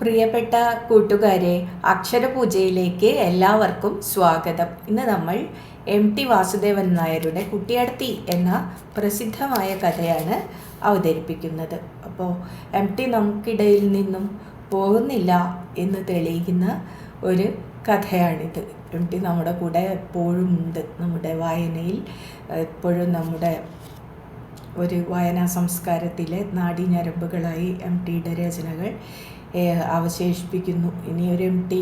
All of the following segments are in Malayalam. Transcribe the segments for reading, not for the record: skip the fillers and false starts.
പ്രിയപ്പെട്ട കൂട്ടുകാരെ, അക്ഷരപൂജയിലേക്ക് എല്ലാവർക്കും സ്വാഗതം. ഇന്ന് നമ്മൾ എം.ടി. വാസുദേവൻ നായരുടെ കുട്ടിയടത്തി എന്ന പ്രസിദ്ധമായ കഥയാണ് അവതരിപ്പിക്കുന്നത്. അപ്പോൾ എം.ടി. നമുക്കിടയിൽ നിന്നും പോകുന്നില്ല എന്ന് തെളിയിക്കുന്ന ഒരു കഥയാണിത്. എം.ടി. നമ്മുടെ കൂടെ എപ്പോഴും ഉണ്ട്. നമ്മുടെ വായനയിൽ എപ്പോഴും നമ്മുടെ ഒരു വായനാ സംസ്കാരത്തിലെ നാഡീഞരമ്പുകളായി എം.ടിയുടെ രചനകൾ അവശേഷിപ്പിക്കുന്നു. ഇനിയൊരു എം.ടി.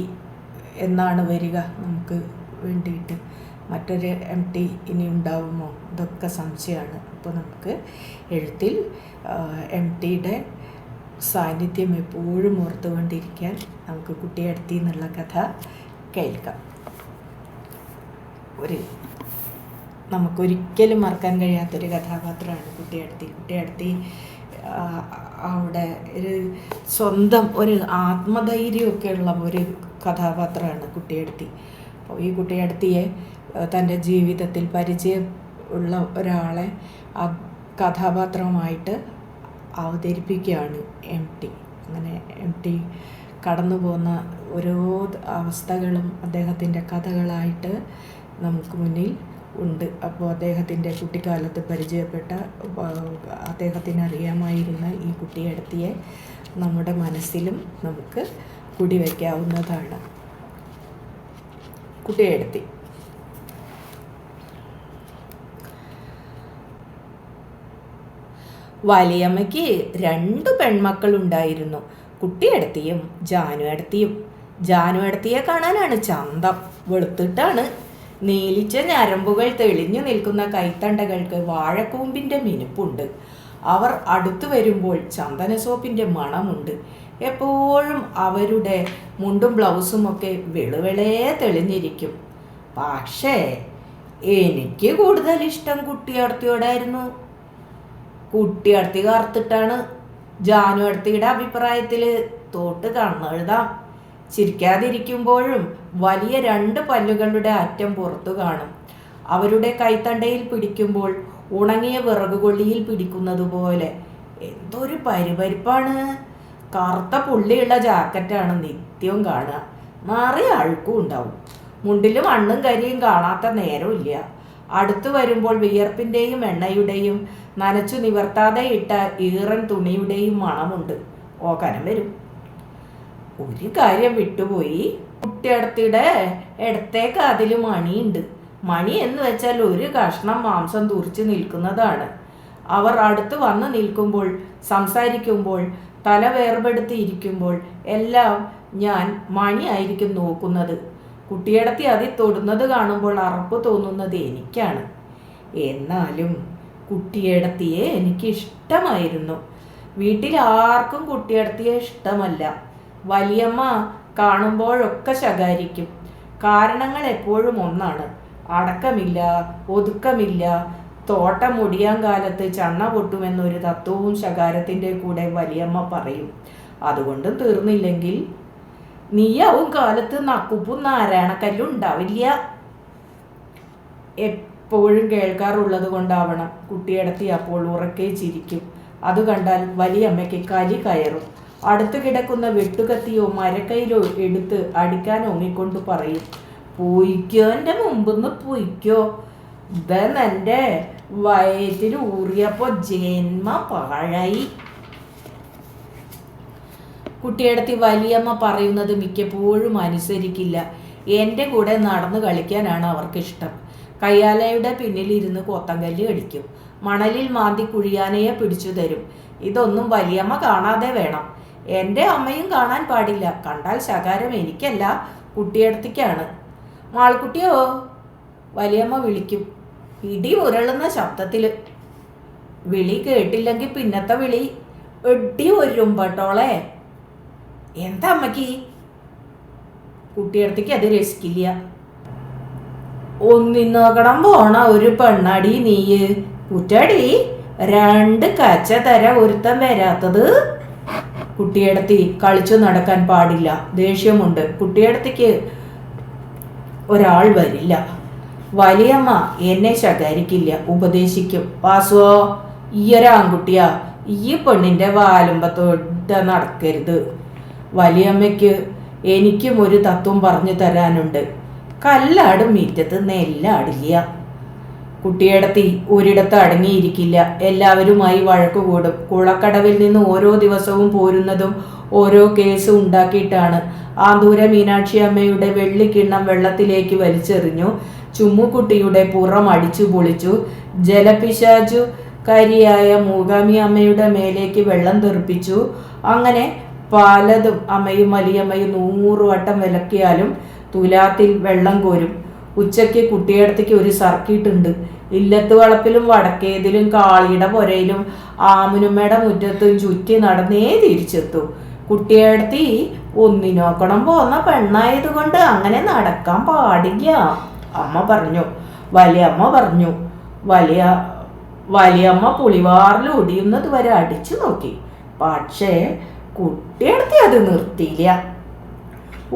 എന്നാണ് വരിക നമുക്ക് വേണ്ടിയിട്ട്? മറ്റൊരു എം.ടി. ഇനി ഉണ്ടാവുമോ? ഇതൊക്കെ സംശയമാണ്. അപ്പോൾ നമുക്ക് എഴുത്തിൽ എം.ടിയുടെ സാന്നിധ്യം എപ്പോഴും ഓർത്തുകൊണ്ടിരിക്കാൻ നമുക്ക് കുട്ടിയടത്തി എന്നുള്ള കഥ കേൾക്കാം. നമുക്കൊരിക്കലും മറക്കാൻ കഴിയാത്തൊരു കഥാപാത്രമാണ് കുട്ടിയടത്തി. അവിടെ ഒരു സ്വന്തം ഒരു ആത്മധൈര്യമൊക്കെ ഉള്ള ഒരു കഥാപാത്രമാണ് കുട്ടിയടത്തി. അപ്പോൾ ഈ കുട്ടിയടത്തിയെ തൻ്റെ ജീവിതത്തിൽ പരിചയം ഉള്ള ഒരാളെ ആ കഥാപാത്രമായിട്ട് അവതരിപ്പിക്കുകയാണ് എം.ടി. അങ്ങനെ എം.ടി. കടന്നു പോകുന്ന ഓരോ അവസ്ഥകളും അദ്ദേഹത്തിൻ്റെ കഥകളായിട്ട് നമുക്ക് മുന്നിൽ ഉണ്ട്. അപ്പോൾ അദ്ദേഹത്തിൻ്റെ കുട്ടിക്കാലത്ത് പരിചയപ്പെട്ട, അദ്ദേഹത്തിന് അറിയാമായിരുന്ന ഈ കുട്ടിയടത്തിയെ നമ്മുടെ മനസ്സിലും നമുക്ക് കുടിവയ്ക്കാവുന്നതാണ്. കുട്ടിയടത്തി. വലിയമ്മയ്ക്ക് 2 പെൺമക്കളുണ്ടായിരുന്നു, കുട്ടിയടത്തിയും ജാനുവടത്തിയും. ജാനുവടത്തിയെ കാണാനാണ് ചന്തം. വെളുത്തിട്ടാണ്. നീലിച്ച ഞരമ്പുകൾ തെളിഞ്ഞു നിൽക്കുന്ന കൈത്തണ്ടകൾക്ക് വാഴക്കൂമ്പിൻ്റെ മിനുപ്പുണ്ട്. അവർ അടുത്തു വരുമ്പോൾ ചന്ദന സോപ്പിൻ്റെ മണമുണ്ട്. എപ്പോഴും അവരുടെ മുണ്ടും ബ്ലൗസുമൊക്കെ വെളുവെളേ തെളിഞ്ഞിരിക്കും. പക്ഷേ എനിക്ക് കൂടുതൽ ഇഷ്ടം കുട്ടിയടത്തിയോടായിരുന്നു. കുട്ടിയടത്തി കറുത്തിട്ടാണ്. ജാനുവടത്തിയുടെ അഭിപ്രായത്തിൽ തോട്ട് കണ്ണെഴുതാം. ചിരിക്കാതിരിക്കുമ്പോഴും വലിയ 2 പല്ലുകളുടെ അറ്റം പുറത്തു കാണും. അവരുടെ കൈത്തണ്ടയിൽ പിടിക്കുമ്പോൾ ഉണങ്ങിയ വിറകുകൊള്ളിയിൽ പിടിക്കുന്നത് പോലെ. എന്തൊരു പരിപരിപ്പാണ്. കറുത്ത പുള്ളിയുള്ള ജാക്കറ്റാണ് നിത്യവും കാണുക. നിറയെ അഴുക്കും ഉണ്ടാവും. മുണ്ടിലും മണ്ണും കരിയും കാണാത്ത നേരമില്ല. അടുത്തു വരുമ്പോൾ വിയർപ്പിൻ്റെയും എണ്ണയുടെയും നനച്ചു നിവർത്താതെ ഇട്ട ഈറൻ തുണിയുടെയും മണമുണ്ട്. ഓക്കാനം വരും. ഒരു കാര്യം വിട്ടുപോയി. കുട്ടിയടത്തിയുടെ ഇടത്തേക്ക് അതിൽ മണിയുണ്ട്. മണി എന്ന് വെച്ചാൽ ഒരു കഷ്ണം മാംസം തുറിച്ച് നിൽക്കുന്നതാണ്. അവർ അടുത്ത് വന്ന് നിൽക്കുമ്പോൾ, സംസാരിക്കുമ്പോൾ, തല വേർപെടുത്തി ഇരിക്കുമ്പോൾ എല്ലാം ഞാൻ മണിയായിരിക്കും നോക്കുന്നത്. കുട്ടിയടത്തി അതിൽ തൊടുന്നത് കാണുമ്പോൾ അറപ്പ് തോന്നുന്നത് എനിക്കാണ്. എന്നാലും കുട്ടിയടത്തിയെ എനിക്കിഷ്ടമായിരുന്നു. വീട്ടിൽ ആർക്കും കുട്ടിയടത്തിയെ ഇഷ്ടമല്ല. വലിയമ്മ കാണുമ്പോഴൊക്കെ ശകാരിക്കും. കാരണങ്ങൾ എപ്പോഴും ഒന്നാണ്: അടക്കമില്ല, ഒതുക്കമില്ല. തോട്ടം മുടിയാൻ കാലത്ത് ചണ്ണ പൊട്ടുമെന്നൊരു തത്വവും ശകാരത്തിൻ്റെ കൂടെ വലിയമ്മ പറയും. അതുകൊണ്ടും തീർന്നില്ലെങ്കിൽ നീയാവും കാലത്ത് നക്കുപ്പും നാരായണക്കല്ലും ഉണ്ടാവില്ല. എപ്പോഴും കേൾക്കാറുള്ളത് കൊണ്ടാവണം കുട്ടിയടത്തി അപ്പോൾ ഉറക്കെ ചിരിക്കും. അത് കണ്ടാൽ വലിയമ്മയ്ക്ക് കലി കയറും. അടുത്ത് കിടക്കുന്ന വെട്ടുകത്തിയോ മരക്കയിലോ എടുത്ത് അടിക്കാൻ ഒങ്ങിക്കൊണ്ട് പറയും: പൊയ്ക്കോ, എൻ്റെ മുമ്പൊന്ന് പൊയ്ക്കോ. ഇതെന്നെ വയറ്റിൽ ഊറിയപ്പോൾ ജന്മ പാഴായി. കുട്ടിയടത്തി വലിയമ്മ പറയുന്നത് മിക്കപ്പോഴും അനുസരിക്കില്ല. എൻ്റെ കൂടെ നടന്നു കളിക്കാനാണ് അവർക്കിഷ്ടം. കയ്യാലയുടെ പിന്നിലിരുന്ന് കൊത്തങ്കല്ല് കളിക്കും. മണലിൽ മാന്തി കുഴിയാനയെ പിടിച്ചു തരും. ഇതൊന്നും വലിയമ്മ കാണാതെ വേണം. എൻ്റെ അമ്മയും കാണാൻ പാടില്ല. കണ്ടാൽ ശകാരം എനിക്കല്ല, കുട്ടിയടത്തിക്കാണ്. മാൾക്കുട്ടിയോ, വലിയമ്മ വിളിക്കും ഇടി ഉരളുന്ന ശബ്ദത്തിൽ. വിളി കേട്ടില്ലെങ്കിൽ പിന്നത്തെ വിളി എടി ഒരുമ്പട്ടോളെ. എന്താ അമ്മയ്ക്ക്? കുട്ടിയടത്തിക്ക് അത് രസിക്കില്ല. ഒന്നിന്നോക്കണം പോണ ഒരു പെണ്ണാടി നീയ്. കുറ്റടി 2 കച്ച തര ഒരുത്തം വരാത്തത്. കുട്ടിയടത്തി കളിച്ചു നടക്കാൻ പാടില്ല. ദേഷ്യമുണ്ട്. കുട്ടിയടത്തിക്ക് ഒരാൾ വരില്ല. വലിയമ്മ എന്നെ ശകാരിക്കില്ല, ഉപദേശിക്കും. വാസുവോ, ഈയൊരാൺകുട്ടിയാ, ഈ പെണ്ണിൻ്റെ വാലുമ്പത്തോടെ നടക്കരുത്. വലിയമ്മയ്ക്ക് എനിക്കും ഒരു തത്വം പറഞ്ഞു തരാനുണ്ട്. കല്ലാടും മീറ്റത്ത് നെല്ലാടില്ല. കുട്ടിയേടത്തി ഒരിടത്ത് അടങ്ങിയിരിക്കില്ല. എല്ലാവരുമായി വഴക്കുകൂടും. കുളക്കടവിൽ നിന്ന് ഓരോ ദിവസവും പോരുന്നതും ഓരോ കേസ് ഉണ്ടാക്കിയിട്ടാണ്. ആന്തൂര മീനാക്ഷി അമ്മയുടെ വെള്ളിക്കിണ്ണം വെള്ളത്തിലേക്ക് വലിച്ചെറിഞ്ഞു. ചുമ്മുക്കുട്ടിയുടെ പുറം അടിച്ചു പൊളിച്ചു. ജലപിശാചു കരിയായ മൂകാമി അമ്മയുടെ മേലേക്ക് വെള്ളം തെറിപ്പിച്ചു. അങ്ങനെ പലതും അമ്മയും വലിയമ്മയും 100 വട്ടം വിലക്കിയാലും തുലാത്തിൽ വെള്ളം കോരും. ഉച്ചയ്ക്ക് കുട്ടിയടത്തേക്ക് ഒരു സർക്കിട്ട് ഉണ്ട്. ഇല്ലത്ത് വളപ്പിലും വടക്കേതിലും കാളിയുടെ പുരയിലും ആമുനുമ്മയുടെ മുറ്റത്തും ചുറ്റി നടന്നേ തിരിച്ചെത്തു. കുട്ടിയടത്തി ഒന്നിനോക്കണം പോന്ന പെണ്ണായത് കൊണ്ട് അങ്ങനെ നടക്കാൻ പാടില്ല അമ്മ പറഞ്ഞു. വലിയമ്മ പറഞ്ഞു. വലിയമ്മ പുളിവാറിൽ ഒടിയുന്നത് വരെ അടിച്ചു നോക്കി. പക്ഷേ കുട്ടിയടത്തി അത് നിർത്തിയില്ല.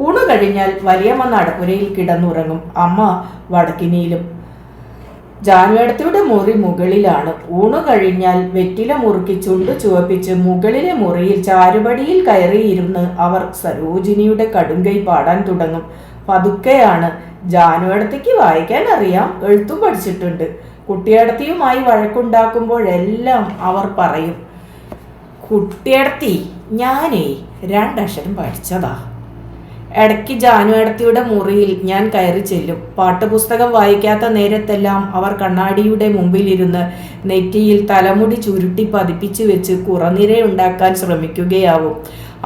ഊണ് കഴിഞ്ഞാൽ വലിയമ്മ നടപ്പുരയിൽ കിടന്നുറങ്ങും. അമ്മ വടക്കിനിയിലും. ജാനുവേടത്തിയുടെ മുറി മുകളിലാണ്. ഊണ് കഴിഞ്ഞാൽ വെറ്റില മുറുക്കി ചുണ്ടു ചുവപ്പിച്ച് മുകളിലെ മുറിയിൽ ചാരുപടിയിൽ കയറിയിരുന്ന് അവർ സരോജിനിയുടെ കടുങ്കൈ പാടാൻ തുടങ്ങും. പതുക്കെയാണ്. ജാനുവേടത്തിക്ക് വായിക്കാൻ അറിയാം, എഴുത്തും പഠിച്ചിട്ടുണ്ട്. കുട്ടിയടത്തിയുമായി വഴക്കുണ്ടാക്കുമ്പോഴെല്ലാം അവർ പറയും, കുട്ടിയടത്തി ഞാനേ 2 അക്ഷരം പഠിച്ചതാ. ഇടയ്ക്ക് ജാനുവേടത്തിയുടെ മുറിയിൽ ഞാൻ കയറി ചെല്ലും. പാട്ടുപുസ്തകം വായിക്കാത്ത നേരത്തെല്ലാം അവർ കണ്ണാടിയുടെ മുമ്പിലിരുന്ന് നെറ്റിയിൽ തലമുടി ചുരുട്ടി പതിപ്പിച്ചു വെച്ച് കുറനിരയുണ്ടാക്കാൻ ശ്രമിക്കുകയാവും.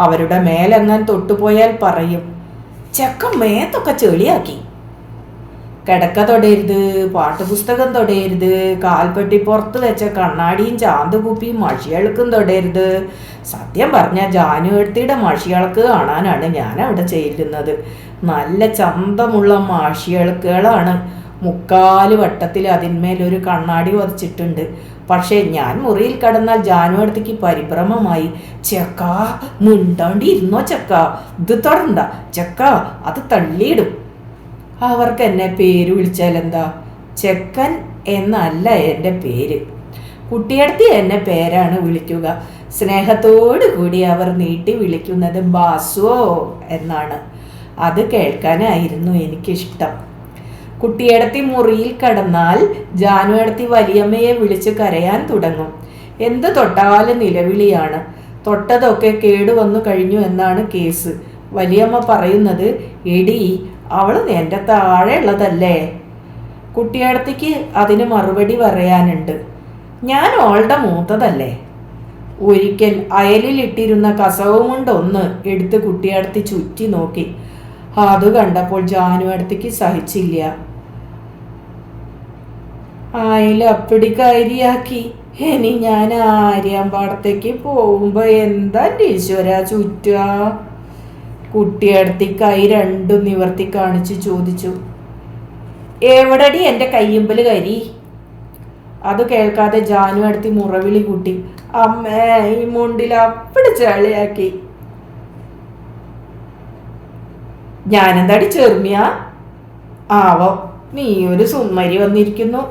അവരുടെ മേലെങ്ങാൻ തൊട്ടുപോയാൽ പറയും, ചെക്കൻ മേത്തൊക്കെ ചെളിയാക്കി. കിടക്ക തൊടരുത്, പാട്ടുപുസ്തകം തൊടരുത്, കാൽപ്പെട്ടി പുറത്ത് വെച്ച കണ്ണാടിയും ചാന്തുകുപ്പിയും മഷിയളുക്കും തൊടരുത്. സത്യം പറഞ്ഞാൽ ജാനുവേടത്തിയുടെ മഷിയളക്ക് കാണാനാണ് ഞാൻ അവിടെ ചെല്ലുന്നത്. നല്ല ചന്തമുള്ള മഷിയളുക്കുകളാണ്. 3/4 വട്ടത്തിൽ അതിന്മേലൊരു കണ്ണാടി വധിച്ചിട്ടുണ്ട്. പക്ഷേ ഞാൻ മുറിയിൽ കടന്നാൽ ജാനുവേടത്തിക്ക് പരിഭ്രമമായി. ചെക്ക മിണ്ടാണ്ടി ഇരുന്നോ ചെക്ക, ഇത് തൊടണ്ട ചെക്ക, അത് തള്ളിയിടും. അവർക്ക് എന്നെ പേര് വിളിച്ചാൽ എന്താ? ചെക്കൻ എന്നല്ല എൻ്റെ പേര്. കുട്ടിയടത്തി എന്നെ പേരാണ് വിളിക്കുക. സ്നേഹത്തോടു കൂടി അവർ നീട്ടി വിളിക്കുന്നത് ബാസുവോ എന്നാണ്. അത് കേൾക്കാനായിരുന്നു എനിക്കിഷ്ടം. കുട്ടിയടത്തി മുറിയിൽ കടന്നാൽ ജാനുവേടത്തി വലിയമ്മയെ വിളിച്ച് കരയാൻ തുടങ്ങും. എന്ത് തൊട്ടാലും നിലവിളിയാണ്. തൊട്ടതൊക്കെ കേടുവന്നു കഴിഞ്ഞു എന്നാണ് കേസ്. വലിയമ്മ പറയുന്നത്, എടി അവള് എൻ്റെ താഴെ ഉള്ളതല്ലേ. കുട്ടിയടത്തിക്ക് അതിന് മറുപടി പറയാനുണ്ട്, ഞാൻ അവളുടെ മൂത്തതല്ലേ. ഒരിക്കൽ അയലിലിട്ടിരുന്ന കസവും കൊണ്ടൊന്ന് എടുത്ത് കുട്ടിയടത്തി ചുറ്റി നോക്കി. അത് കണ്ടപ്പോൾ ജാനുവേടത്തിക്ക് സഹിച്ചില്ല. അയൽ അപ്പിടി കരിയാക്കി. ഇനി ഞാൻ ആര്യാമ്പാടത്തേക്ക് പോകുമ്പോ എന്താ ഈശ്വര ചുറ്റുക? കുട്ടിയടത്തി കൈ 2 നിവർത്തി കാണിച്ച് ചോദിച്ചു, എവിടടി എൻ്റെ കയ്യുമ്പല് കരി? അത് കേൾക്കാതെ ജാനുവേടത്തി മുറവിളി കൂട്ടി, അമ്മേ ഈ മുണ്ടിൽ അപ്പിടി ചളിയാക്കി. ഞാനെന്താടി ചെറുമിയ? ആവോ നീ ഒരു സുന്ദരി വന്നിരിക്കുന്നു.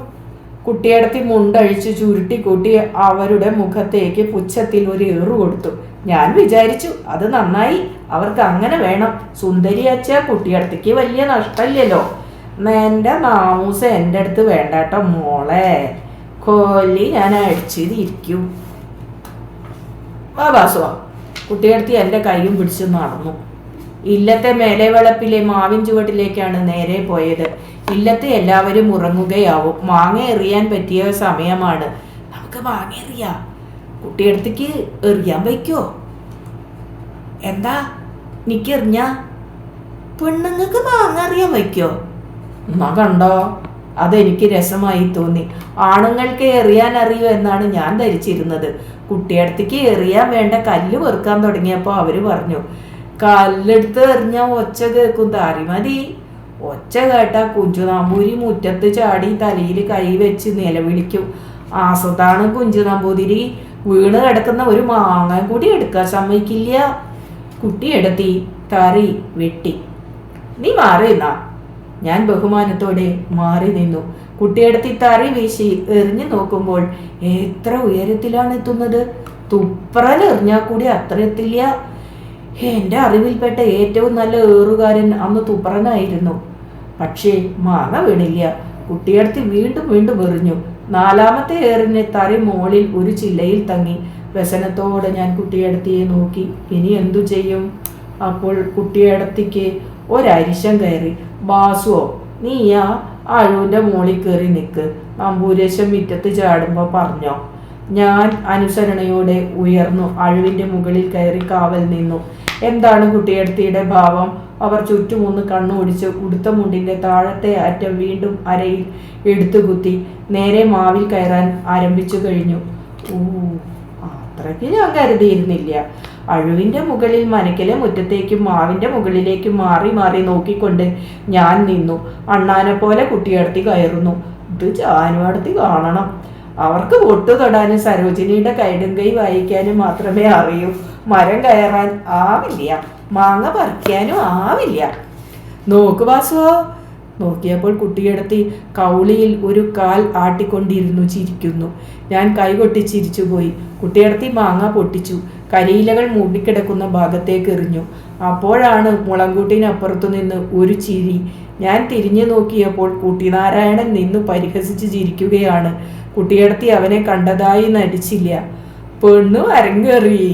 കുട്ടിയടത്തി മുണ്ടഴിച്ച് ചുരുട്ടിക്കൂട്ടി അവരുടെ മുഖത്തേക്ക് പുച്ഛത്തിൽ ഒരു ഏറു കൊടുത്തു. ഞാൻ വിചാരിച്ചു അത് നന്നായി, അവർക്ക് അങ്ങനെ വേണം. സുന്ദരിയച്ച കുട്ടിയടത്തിക്ക് വലിയ നഷ്ടമില്ലല്ലോ. എൻ്റെ നാമൂസ എൻ്റെ അടുത്ത് വേണ്ടാട്ടോ മോളെ, കൊല്ലി ഞാൻ അടിച്ചിരിക്കും. വാ ബാസുവാ. കുട്ടിയടത്തി എൻ്റെ കൈയും പിടിച്ച് നടന്നു. ഇല്ലത്തെ മേലെ വളപ്പിലെ മാവിൻ ചുവട്ടിലേക്കാണ് നേരെ പോയത്. ഇല്ലത്തെ എല്ലാവരും ഉറങ്ങുകയാവും. മാങ്ങ എറിയാൻ പറ്റിയ സമയമാണ്. നമുക്ക് മാങ്ങ എറിയാം. കുട്ടിയടത്തേക്ക് എറിയാൻ വയ്ക്കോ? എന്താ എനിക്കെറിഞ്ഞ? പെണ്ണുങ്ങൾക്ക് മാങ്ങ അറിയാൻ വയ്ക്കോ? എന്നാ കണ്ടോ, അതെനിക്ക് രസമായി തോന്നി. ആണുങ്ങൾക്ക് എറിയാൻ അറിയൂ എന്നാണ് ഞാൻ ധരിച്ചിരുന്നത്. കുട്ടിയടത്തേക്ക് എറിയാൻ വേണ്ട കല്ല് വെറുക്കാൻ തുടങ്ങിയപ്പോൾ അവര് പറഞ്ഞു, കല്ലെടുത്ത് എറിഞ്ഞാൽ ഒച്ച കേൾക്കും, താരി മതി. ഒച്ച കേട്ടാ കുഞ്ചുനാമ്പൂരി മുറ്റത്ത് ചാടി തലയിൽ കൈ വെച്ച് നിലവിളിക്കും. ആസത്താണ് കുഞ്ചു നമ്പൂതിരി. വീണ് കിടക്കുന്ന ഒരു മാങ്ങ കൂടി എടുക്കാൻ സമ്മതിക്കില്ല. കുട്ടിയെടുത്തി തറി വെട്ടി. നീ മാറി നിന്നാ. ഞാൻ ബഹുമാനത്തോടെ മാറി നിന്നു. കുട്ടിയെടുത്തി തറി വീശി എറിഞ്ഞു നോക്കുമ്പോൾ എത്ര ഉയരത്തിലാണ് എത്തുന്നത്. തുപ്പറൽ എറിഞ്ഞാൽ കൂടി അത്ര എത്തില്ല. എൻ്റെ അറിവിൽപ്പെട്ട ഏറ്റവും നല്ല ഏറുകാരൻ അന്ന് തുപ്രനായിരുന്നു. പക്ഷേ മാങ്ങ വീണില്ല. കുട്ടിയടുത്ത് വീണ്ടും വീണ്ടും എറിഞ്ഞു. നാലാമത്തെ ഏറിന് തറി മോളിൽ ഒരു ചില്ലയിൽ തങ്ങി. വ്യസനത്തോടെ ഞാൻ കുട്ടിയടത്തിയെ നോക്കി. ഇനി എന്തു ചെയ്യും? അപ്പോൾ കുട്ടിയടത്തിക്ക് ഒരരിശം കയറി. ബാസുവോ, നീയാ അഴുവിൻ്റെ മോളിൽ കയറി നിൽക്ക്, നമ്പൂരേശം മുറ്റത്ത് ചാടുമ്പോൾ പറഞ്ഞോ. ഞാൻ അനുസരണയോടെ ഉയർന്നു അഴുവിൻ്റെ മുകളിൽ കയറി കാവൽ നിന്നു. എന്താണ് കുട്ടിയടത്തിയുടെ ഭാവം? അവർ ചുറ്റുമൊന്ന് കണ്ണോടിച്ച് ഉടുത്ത മുണ്ടിൻ്റെ താഴത്തെ അറ്റം വീണ്ടും അരയിൽ എടുത്തുകുത്തി നേരെ മാവിൽ കയറാൻ ആരംഭിച്ചു കഴിഞ്ഞു. അത്രയ്ക്ക് ഞാൻ കരുതിയിരുന്നില്ല. അഴുവിൻ്റെ മുകളിൽ മനക്കിലെ മുറ്റത്തേക്കും മാവിൻ്റെ മുകളിലേക്കും മാറി മാറി നോക്കിക്കൊണ്ട് ഞാൻ നിന്നു. അണ്ണാനെ പോലെ കുട്ടിയടത്തി കയറുന്നു. ഇത് ജാനുവടത്തി കാണണം. അവർക്ക് പൊട്ടു തൊടാനും സരോജിനിയുടെ കൈടും കൈ വായിക്കാനും മാത്രമേ അറിയൂ. മരം കയറാൻ ആവില്ല, മാങ്ങ പറിക്കാനും ആവില്ല. നോക്ക് ബാസുവോ. നോക്കിയപ്പോൾ കുട്ടിയടത്തി കൗളിയിൽ ഒരു കാൽ ആട്ടിക്കൊണ്ടിരുന്നു ചിരിക്കുന്നു. ഞാൻ കൈകൊട്ടി ചിരിച്ചുപോയി. കുട്ടിയടത്തി മാങ്ങ പൊട്ടിച്ചു. കരിയിലകൾ മൂടിക്കിടക്കുന്ന ഭാഗത്തേക്ക് എറിഞ്ഞു. അപ്പോഴാണ് മുളങ്കൂട്ടിനപ്പുറത്തു നിന്ന് ഒരു ചിരി. ഞാൻ തിരിഞ്ഞു നോക്കിയപ്പോൾ കുട്ടിനാരായണൻ നിന്ന് പരിഹസിച്ച് ചിരിക്കുകയാണ്. കുട്ടിയടത്തി അവനെ കണ്ടതായി നടിച്ചില്ല. പെണ്ണു അരങ്ങേറി,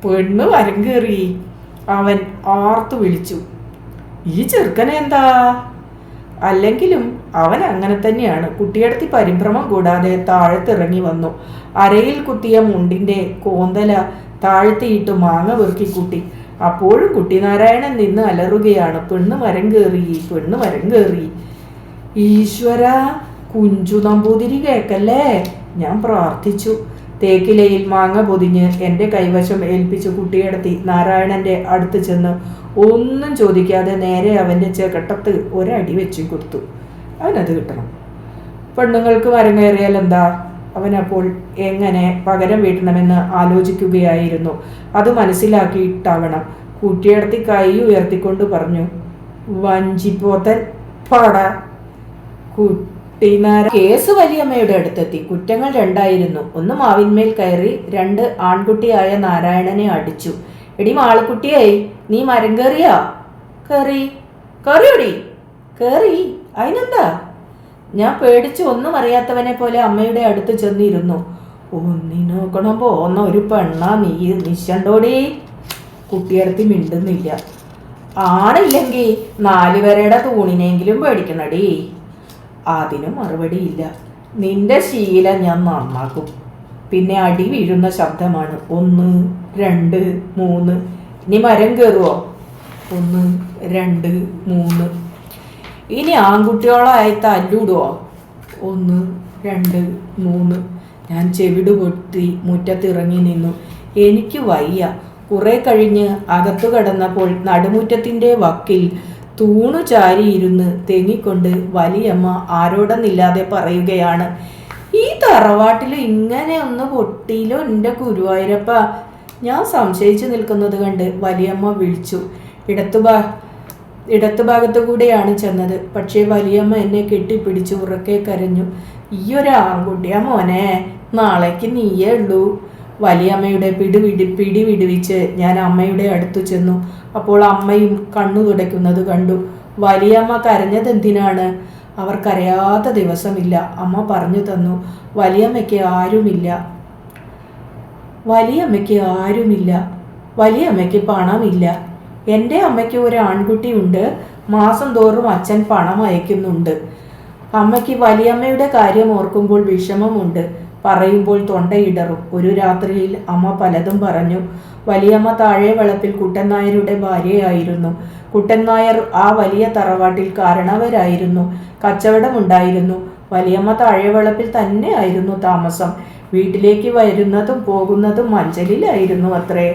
പെണ്ണു അരങ്ങേറി, അവൻ ആർത്തു വിളിച്ചു. ഈ ചെറുക്കനെന്താ? അല്ലെങ്കിലും അവൻ അങ്ങനെ തന്നെയാണ്. കുട്ടിയടത്തി പരിഭ്രമം കൂടാതെ താഴത്തിറങ്ങി വന്നു. അരയിൽ കുത്തിയ മുണ്ടിൻ്റെ കോന്തല താഴ്ത്തിയിട്ട് മാങ്ങ വെറുക്കി കൂട്ടി. അപ്പോഴും കുട്ടിനാരായണൻ നിന്ന് അലറുകയാണ്. പെണ്ണ് മരം കയറി, പെണ്ണ് മരം കയറി. ഈശ്വര, കുഞ്ചു നമ്പൂതിരി കേക്കല്ലേ, ഞാൻ പ്രാർത്ഥിച്ചു. തേക്കിലയിൽ മാങ്ങ പൊതിഞ്ഞ് എൻ്റെ കൈവശം ഏൽപ്പിച്ചു കുട്ടിയടത്തി നാരായണൻ്റെ അടുത്ത് ചെന്ന് ഒന്നും ചോദിക്കാതെ നേരെ അവൻ്റെ ചെകട്ടത്ത് ഒരടി വെച്ച് കൊടുത്തു. അവനത് കിട്ടണം. പെണ്ണുങ്ങൾക്ക് മരം കയറിയാൽ എന്താ? അവനപ്പോൾ എങ്ങനെ പകരം വീട്ടണമെന്ന് ആലോചിക്കുകയായിരുന്നു. അത് മനസ്സിലാക്കിയിട്ടാവണം. കുട്ടിയടത്തി കൈ ഉയർത്തിക്കൊണ്ട് പറഞ്ഞു, വഞ്ചിപ്പോത്തൻ പാട. കേസ് വലിയമ്മയുടെ അടുത്തെത്തി. കുറ്റങ്ങൾ രണ്ടായിരുന്നു. ഒന്ന് മാവിന്മേൽ കയറി, രണ്ട് ആൺകുട്ടിയായ നാരായണനെ അടിച്ചു. എടി മാളുക്കുട്ടിയായി, നീ മരം കയറിയാ? കയറി. കയറിയോടി? കയറി. അതിനെന്താ? ഞാൻ പേടിച്ച് ഒന്നും അറിയാത്തവനെ പോലെ അമ്മയുടെ അടുത്ത് ചെന്നിരുന്നു. ഒന്നിനോക്കണം പോന്ന ഒരു പെണ്ണാ നീ, നിശണ്ടോടി. കുട്ടിയടത്തി മിണ്ടുന്നില്ല. ആണില്ലെങ്കിൽ 4 പേരുടെ തൂണിനെങ്കിലും പേടിക്കണടി. അതിനും മറുപടിയില്ല. നിന്റെ ശീലം ഞാൻ നന്നാക്കും. പിന്നെ അടി വീഴുന്ന ശബ്ദമാണ്. 1, 2, 3. ഇനി മരം കയറുവോ? 1, 2, 3. ഇനി ആൺകുട്ടികളായി തല്ലൂടുവോ? 1, 2, 3. ഞാൻ ചെവിട് പൊട്ടി മുറ്റത്തിറങ്ങി നിന്നു. എനിക്ക് വയ്യ. കുറെ കഴിഞ്ഞ് അകത്തു കടന്നപ്പോൾ നടുമുറ്റത്തിൻ്റെ വക്കിൽ തൂണു ചാരിയിരുന്ന് തെങ്ങിക്കൊണ്ട് വലിയമ്മ ആരോടെന്നില്ലാതെ പറയുകയാണ്, ഈ തറവാട്ടിൽ ഇങ്ങനെ ഒന്ന് പൊട്ടിയിലോ എൻ്റെ ഗുരുവായൂരപ്പ. ഞാൻ സംശയിച്ചു നിൽക്കുന്നത് കണ്ട് വലിയമ്മ വിളിച്ചു. ഇടത്തുഭാഗത്തു കൂടെയാണ് ചെന്നത്. പക്ഷേ വലിയമ്മ എന്നെ കെട്ടിപ്പിടിച്ച് ഉറക്കെ കരഞ്ഞു. ഈ ഒരു ആൺകുട്ടിയാ മോനെ, നാളേക്ക് നീയേ ഉള്ളൂ. വലിയമ്മയുടെ പിടി വിടുവിച്ച് ഞാൻ അമ്മയുടെ അടുത്തു ചെന്നു. അപ്പോൾ അമ്മയും കണ്ണു തുടയ്ക്കുന്നത് കണ്ടു. വലിയമ്മ കരഞ്ഞതെന്തിനാണ്? അവർ കരയാത്ത ദിവസമില്ല. അമ്മ പറഞ്ഞു തന്നു. വലിയമ്മയ്ക്ക് ആരുമില്ല, വലിയമ്മയ്ക്ക് ആരുമില്ല, വലിയമ്മയ്ക്ക് പണമില്ല. എൻ്റെ അമ്മയ്ക്ക് ഒരു ആൺകുട്ടിയുണ്ട്. മാസം തോറും അച്ഛൻ പണം അയക്കുന്നുണ്ട്. അമ്മയ്ക്ക് വലിയമ്മയുടെ കാര്യം ഓർക്കുമ്പോൾ വിഷമമുണ്ട്. പറയുമ്പോൾ തൊണ്ടയിടറും. ഒരു രാത്രിയിൽ അമ്മ പലതും പറഞ്ഞു. വലിയമ്മ താഴെ വളപ്പിൽ കുട്ടൻ നായരുടെ ഭാര്യയായിരുന്നു. കുട്ടൻ നായർ ആ വലിയ തറവാട്ടിൽ കാരണവരായിരുന്നു. കച്ചവടമുണ്ടായിരുന്നു. വലിയമ്മ താഴെ വളപ്പിൽ തന്നെ ആയിരുന്നു താമസം. വീട്ടിലേക്ക് വരുന്നതും പോകുന്നതും മഞ്ചലിലായിരുന്നു അത്രേ.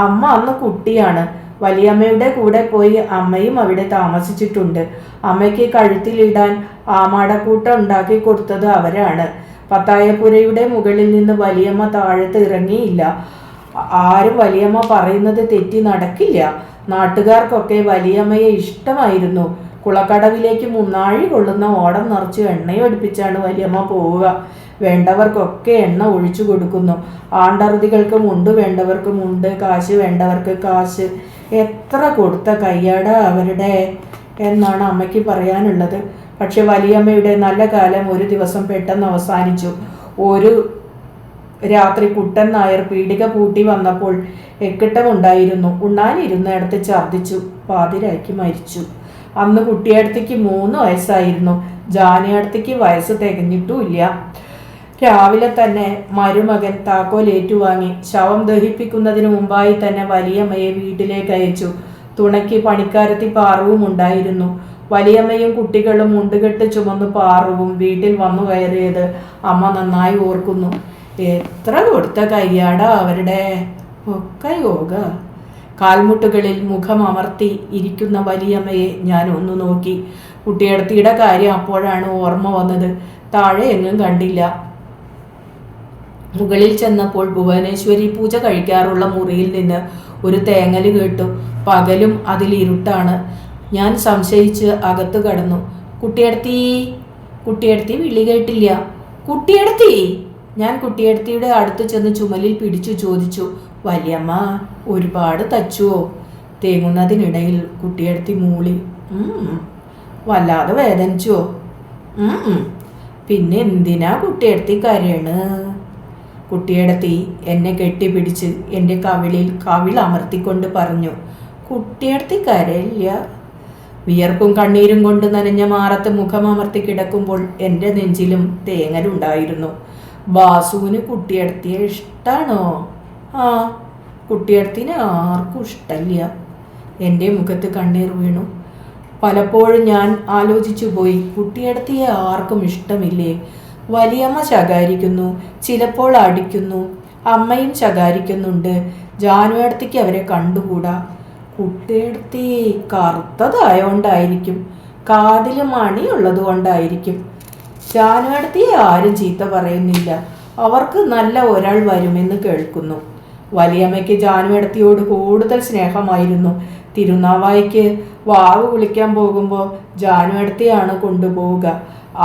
അമ്മ അന്ന് കുട്ടിയാണ്. വലിയമ്മയുടെ കൂടെ പോയി അമ്മയും അവിടെ താമസിച്ചിട്ടുണ്ട്. അമ്മയ്ക്ക് കഴുത്തിലിടാൻ ആമാടക്കൂട്ട ഉണ്ടാക്കി കൊടുത്തത് അവരാണ്. പത്തായപ്പുരയുടെ മുകളിൽ നിന്ന് വലിയമ്മ താഴത്ത് ഇറങ്ങിയില്ല. ആരും വലിയമ്മ പറയുന്നത് തെറ്റി നടക്കില്ല. നാട്ടുകാർക്കൊക്കെ വലിയമ്മയെ ഇഷ്ടമായിരുന്നു. കുളക്കടവിലേക്ക് മുന്നാഴി കൊള്ളുന്ന ഓടം നിറച്ച് എണ്ണയൊടിപ്പിച്ചാണ് വലിയമ്മ പോവുക. വേണ്ടവർക്കൊക്കെ എണ്ണ ഒഴിച്ചു കൊടുക്കുന്നു. ആണ്ടറുതികൾക്ക് മുണ്ട് വേണ്ടവർക്ക് മുണ്ട്, കാശ് വേണ്ടവർക്ക് കാശ്. എത്ര കൊടുത്ത കയ്യാടാ അവരുടെ എന്നാണ് അമ്മയ്ക്ക് പറയാനുള്ളത്. പക്ഷെ വലിയമ്മയുടെ നല്ല കാലം ഒരു ദിവസം പെട്ടെന്ന് അവസാനിച്ചു. ഒരു രാത്രി കുട്ടൻ നായർ പീടിക പൂട്ടി വന്നപ്പോൾ എക്കിട്ടമുണ്ടായിരുന്നു. ഉണ്ണാനിരുന്നിടത്ത് ഛർദ്ദിച്ചു, പാതിരാക്കി മരിച്ചു. അന്ന് കുട്ടിയടുത്തേക്ക് 3 വയസ്സായിരുന്നു. ജാനയടുത്തേക്ക് വയസ്സ് തികഞ്ഞിട്ടുമില്ല. രാവിലെ തന്നെ മരുമകൻ താക്കോൽ ഏറ്റുവാങ്ങി ശവം ദഹിപ്പിക്കുന്നതിന് മുമ്പായി തന്നെ വലിയമ്മയെ വീട്ടിലേക്ക് അയച്ചു. തുണയ്ക്ക് പണിക്കാരത്തി പാറുവും ഉണ്ടായിരുന്നു. വലിയമ്മയും കുട്ടികളും മുണ്ടുകെട്ട് ചുമന്ന് പാറുവും വീട്ടിൽ വന്നു കയറിയത് അമ്മ നന്നായി ഓർക്കുന്നു. എത്ര കൊടുത്ത കയ്യാടാ അവരുടെ ഒക്കെ യോഗ. കാൽമുട്ടുകളിൽ മുഖം അമർത്തി ഇരിക്കുന്ന വലിയമ്മയെ ഞാൻ ഒന്ന് നോക്കി. കുട്ടിയടത്തിയുടെ കാര്യം അപ്പോഴാണ് ഓർമ്മ വന്നത്. താഴെ എങ്ങും കണ്ടില്ല. മുകളിൽ ചെന്നപ്പോൾ ഭുവനേശ്വരി പൂജ കഴിക്കാറുള്ള മുറിയിൽ നിന്ന് ഒരു തേങ്ങൽ കേട്ടു. പകലും അതിലിരുട്ടാണ്. ഞാൻ സംശയിച്ച് അകത്ത് കടന്നു. കുട്ടിയടത്തി, കുട്ടിയടത്തി വിളി കേട്ടില്ല. കുട്ടിയടത്തി. ഞാൻ കുട്ടിയടത്തിയുടെ അടുത്ത് ചെന്ന് ചുമലിൽ പിടിച്ചു ചോദിച്ചു, വലിയമ്മ ഒരുപാട് തച്ചുവോ? തേങ്ങുന്നതിനിടയിൽ കുട്ടിയടത്തി മൂളി, വല്ലാതെ വേദനിച്ചോ? പിന്നെ എന്തിനാ കുട്ടിയടത്തി കരയണ്? കുട്ടിയടത്തി എന്നെ കെട്ടിപ്പിടിച്ച് എൻ്റെ കവിൾ അമർത്തിക്കൊണ്ട് പറഞ്ഞു, കുട്ടിയടത്തി കരയില്ല. വിയർപ്പും കണ്ണീരും കൊണ്ട് നനഞ്ഞ മാറത്ത് മുഖമമർത്തി കിടക്കുമ്പോൾ എൻ്റെ നെഞ്ചിലും തേങ്ങലുണ്ടായിരുന്നു. ബാസുവിന് കുട്ടിയടത്തിയെ ഇഷ്ടാണോ? ആ, കുട്ടിയടത്തിനെ ആർക്കും ഇഷ്ടമില്ല. എൻ്റെ മുഖത്ത് കണ്ണീർ വീണു. പലപ്പോഴും ഞാൻ ആലോചിച്ചു പോയി, കുട്ടിയടത്തിയെ ആർക്കും ഇഷ്ടമില്ലേ? വലിയമ്മ ശകാരിക്കുന്നു, ചിലപ്പോൾ അടിക്കുന്നു, അമ്മയും ശകാരിക്കുന്നുണ്ട്. ജാനുവടത്തിക്ക് അവരെ കണ്ടുകൂടാ. കുട്ടിയടത്തി കറുത്തതായോണ്ടായിരിക്കും, കാതിൽ മണിയുള്ളത് കൊണ്ടായിരിക്കും. ജാനുവടത്തിയെ ആരും ചീത്ത പറയുന്നില്ല. അവർക്ക് നല്ല ഒരാൾ വരുമെന്ന് കേൾക്കുന്നു. വലിയമ്മയ്ക്ക് ജാനുവടത്തിയോട് കൂടുതൽ സ്നേഹമായിരുന്നു. തിരുനാവായിക്ക് വാവ് വിളിക്കാൻ പോകുമ്പോൾ ജാനുവടത്തിയാണ് കൊണ്ടുപോവുക.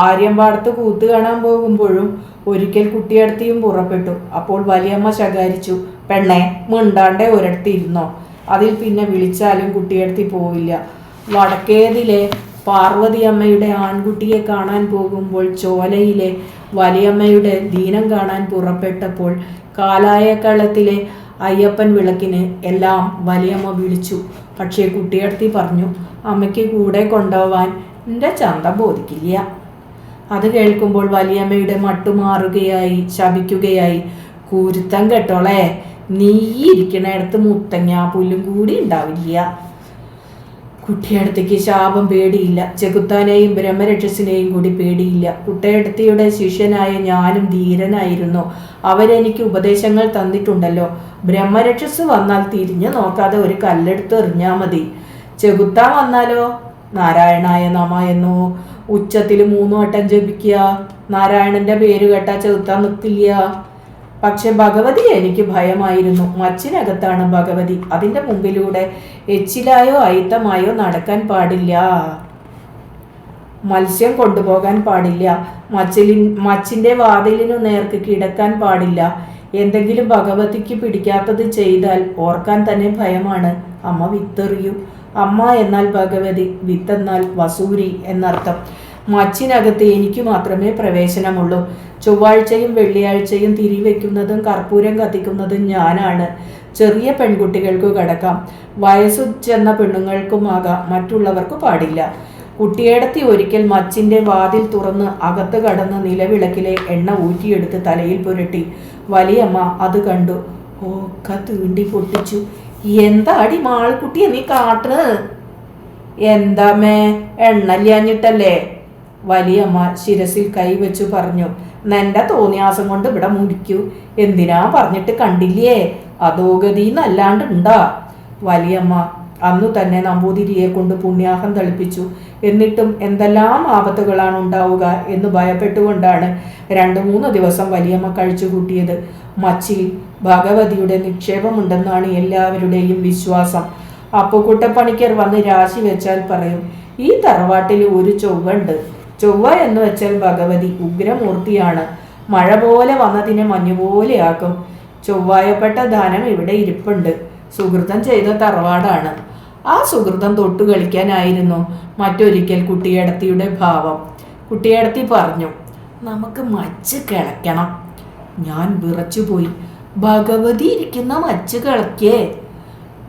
ആര്യമ്പാടത്ത് കൂത്ത് കാണാൻ പോകുമ്പോഴും ഒരിക്കൽ കുട്ടിയടത്തിയും പുറപ്പെട്ടു. അപ്പോൾ വലിയമ്മ ശകാരിച്ചു, പെണ്ണെ മിണ്ടാണ്ടേ ഒരിടത്ത് ഇരുന്നോ. അതിൽ പിന്നെ വിളിച്ചാലും കുട്ടിയടത്തി പോവില്ല. വടക്കേതിലെ പാർവതി അമ്മയുടെ ആൺകുട്ടിയെ കാണാൻ പോകുമ്പോൾ ചോലയിലെ വലിയമ്മയുടെ ദീനം കാണാൻ പുറപ്പെട്ടപ്പോൾ കാലായക്കളത്തിലെ അയ്യപ്പൻ വിളക്കിന് എല്ലാം വലിയമ്മ വിളിച്ചു. പക്ഷേ കുട്ടിയടത്തി പറഞ്ഞു, അമ്മയ്ക്ക് കൂടെ കൊണ്ടുപോവാൻ എൻ്റെ ചന്ത ബോധിക്കില്ല. അത് കേൾക്കുമ്പോൾ വലിയമ്മയുടെ മട്ടുമാറുകയായി, ശപിക്കുകയായി, കുരുത്തം കെട്ടോളെ, നീ ഇരിക്കണയിടത്ത് മുത്തങ്ങ പുല്ലും കൂടി ഉണ്ടാവില്ല. കുട്ടിയടത്തിക്ക് ശാപം പേടിയില്ല. ചെകുത്താനെയും ബ്രഹ്മരക്ഷസിനെയും കൂടി പേടിയില്ല. കുട്ടിയടത്തിയുടെ ശിഷ്യനായ ഞാനും ധീരനായിരുന്നു. അവരെനിക്ക് ഉപദേശങ്ങൾ തന്നിട്ടുണ്ടല്ലോ. ബ്രഹ്മരക്ഷസ് വന്നാൽ തിരിഞ്ഞു നോക്കാതെ ഒരു കല്ലെടുത്ത് എറിഞ്ഞാൽ മതി. ചെകുത്താൻ വന്നാലോ, നാരായണായ നമ എന്നോ ഉച്ചത്തിൽ 3 വട്ടം ജപിക്കുക. നാരായണന്റെ പേര് കേട്ടാ ചെകുത്താൻ നിൽക്കില്ല. പക്ഷെ ഭഗവതി എനിക്ക് ഭയമായിരുന്നു. മച്ചിനകത്താണ് ഭഗവതി. അതിൻ്റെ മുമ്പിലൂടെ എച്ചിലായോ അയിത്തമായോ നടക്കാൻ പാടില്ല. മത്സ്യം കൊണ്ടുപോകാൻ പാടില്ല. മച്ചിൻ്റെ വാതിലിനു നേർക്ക് കിടക്കാൻ പാടില്ല. എന്തെങ്കിലും ഭഗവതിക്ക് പിടിക്കാത്തത് ചെയ്താൽ ഓർക്കാൻ തന്നെ ഭയമാണ്. അമ്മ വിത്തെറിയും. അമ്മ എന്നാൽ ഭഗവതി, വിത്തെന്നാൽ വസൂരി എന്നർത്ഥം. മച്ചിനകത്ത് എനിക്ക് മാത്രമേ പ്രവേശനമുള്ളൂ. ചൊവ്വാഴ്ചയും വെള്ളിയാഴ്ചയും തിരിവെക്കുന്നതും കർപ്പൂരം കത്തിക്കുന്നതും ഞാനാണ്. ചെറിയ പെൺകുട്ടികൾക്ക് കടക്കാം, വയസ്സു ചെന്ന പെണ്ണുങ്ങൾക്കുമാകാം, മറ്റുള്ളവർക്ക് പാടില്ല. കുട്ടിയടത്തി ഒരിക്കൽ മച്ചിൻ്റെ വാതിൽ തുറന്ന് അകത്ത് കടന്ന് നിലവിളക്കിലെ എണ്ണ ഊറ്റിയെടുത്ത് തലയിൽ പുരട്ടി. വലിയമ്മ അത് കണ്ടു. ഒക്കെ തീണ്ടി പൊട്ടിച്ചു. എന്താടി മാൾക്കുട്ടിയെ നീ കാട്ട്? എന്താമേ, എണ്ണല്ലാഞ്ഞിട്ടല്ലേ? വലിയമ്മ ശിരസിൽ കൈവച്ചു പറഞ്ഞു. നിന്റെ തോന്നിയാസം കൊണ്ട് ഇവിടെ മുടിക്കൂ. എന്തിനാ പറഞ്ഞിട്ട് കണ്ടില്ലേ? അധോഗതിന്നല്ലാണ്ട് ഉണ്ടാ. വലിയമ്മ അന്നു തന്നെ നമ്പൂതിരിയെ കൊണ്ട് പുണ്യാഹം തളിപ്പിച്ചു. എന്നിട്ടും എന്തെല്ലാം ആപത്തുകളാണ് ഉണ്ടാവുക എന്ന് ഭയപ്പെട്ടുകൊണ്ടാണ് 2-3 ദിവസം വലിയമ്മ കഴിച്ചു കൂട്ടിയത്. മച്ചിൽ ഭഗവതിയുടെ നിക്ഷേപമുണ്ടെന്നാണ് എല്ലാവരുടെയും വിശ്വാസം. അപ്പുക്കുട്ടപ്പണിക്കർ വന്ന് രാശി വെച്ചാൽ പറയും, ഈ തറവാട്ടിൽ ഒരു ചൊവ്വുണ്ട്. ചൊവ്വ എന്ന് വെച്ചാൽ ഭഗവതി ഉഗ്രമൂർത്തിയാണ്. മഴ പോലെ വന്നതിനെ മഞ്ഞുപോലെയാക്കും. ചൊവ്വായപ്പെട്ട ധനം ഇവിടെ ഇരിപ്പുണ്ട്. സുഹൃതം ചെയ്ത തറവാടാണ്. ആ സുഹൃതം തൊട്ടു കളിക്കാനായിരുന്നു മറ്റൊരിക്കൽ കുട്ടിയേടത്തിയുടെ ഭാവം. കുട്ടിയേടത്തി പറഞ്ഞു, നമുക്ക് മച്ച് കിളയ്ക്കണം. ഞാൻ വിറച്ചുപോയി. ഭഗവതി ഇരിക്കുന്ന മച്ച് കിളക്കേ?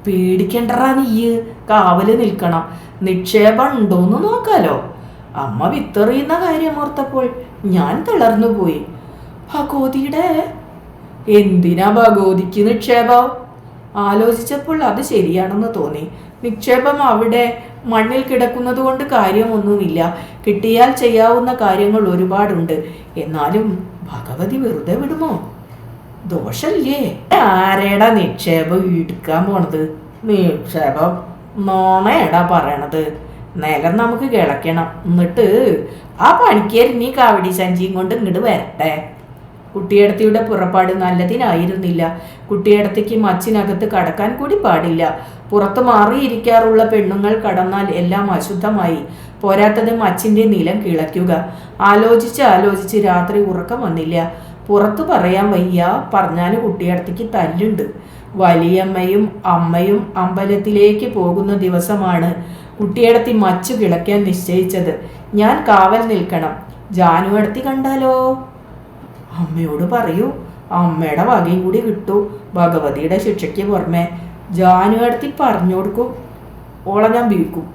പേടിക്കണ്ടറാ, നീയ് കാവല് നിൽക്കണം. നിക്ഷേപം ഉണ്ടോന്ന് നോക്കാലോ. അമ്മ വിത്തെറിയുന്ന കാര്യം ഓർത്തപ്പോൾ ഞാൻ തളർന്നു പോയി. ഭഗവതിയുടെ? എന്തിനാ ഭഗവതിക്ക് നിക്ഷേപം? ആലോചിച്ചപ്പോൾ അത് ശരിയാണെന്ന് തോന്നി. നിക്ഷേപം അവിടെ മണ്ണിൽ കിടക്കുന്നത് കൊണ്ട് കാര്യമൊന്നുമില്ല. കിട്ടിയാൽ ചെയ്യാവുന്ന കാര്യങ്ങൾ ഒരുപാടുണ്ട്. എന്നാലും ഭഗവതി വെറുതെ വിടുമോ? ദോഷല്ലേ? ആരേടാ നിക്ഷേപം എടുക്കാൻ പോണത്? നിക്ഷേപം നോണേടാ പറയണത്. നിലം നമുക്ക് കിളയ്ക്കണം. എന്നിട്ട് ആ പണിക്കേരി നീ കാവടി സഞ്ചിയും കൊണ്ട് ഇങ്ങോട്ട് വരട്ടെ. കുട്ടിയേടത്തിയുടെ പുറപ്പാട് നല്ലതിനായിരുന്നില്ല. കുട്ടിയേടത്തിക്ക് മച്ചിനകത്ത് കടക്കാൻ കൂടി പാടില്ല. പുറത്ത് മാറിയിരിക്കാറുള്ള പെണ്ണുങ്ങൾ കടന്നാൽ എല്ലാം അശുദ്ധമായി. പോരാത്തത് മച്ചിന്റെ നിലം കിളയ്ക്കുക. ആലോചിച്ച് രാത്രി ഉറക്കം വന്നില്ല. പുറത്തു പറയാൻ വയ്യ. പറഞ്ഞാല് കുട്ടിയേടത്തിക്ക് തല്ലുണ്ട്. വലിയമ്മയും അമ്മയും അമ്പലത്തിലേക്ക് പോകുന്ന ദിവസമാണ് കുട്ടിയേടത്തി മച്ചു കിളയ്ക്കാൻ നിശ്ചയിച്ചത്. ഞാൻ കാവൽ നിൽക്കണം. ജാനുവടത്തി കണ്ടാലോ? അമ്മയോട് പറയൂ. അമ്മയുടെ വകയും കൂടി കിട്ടൂ. ഭഗവതിയുടെ ശിക്ഷയ്ക്ക് പുറമെ ജാനുവടത്തി പറഞ്ഞു കൊടുക്കും. ഓളെ ഞാൻ വീക്കും.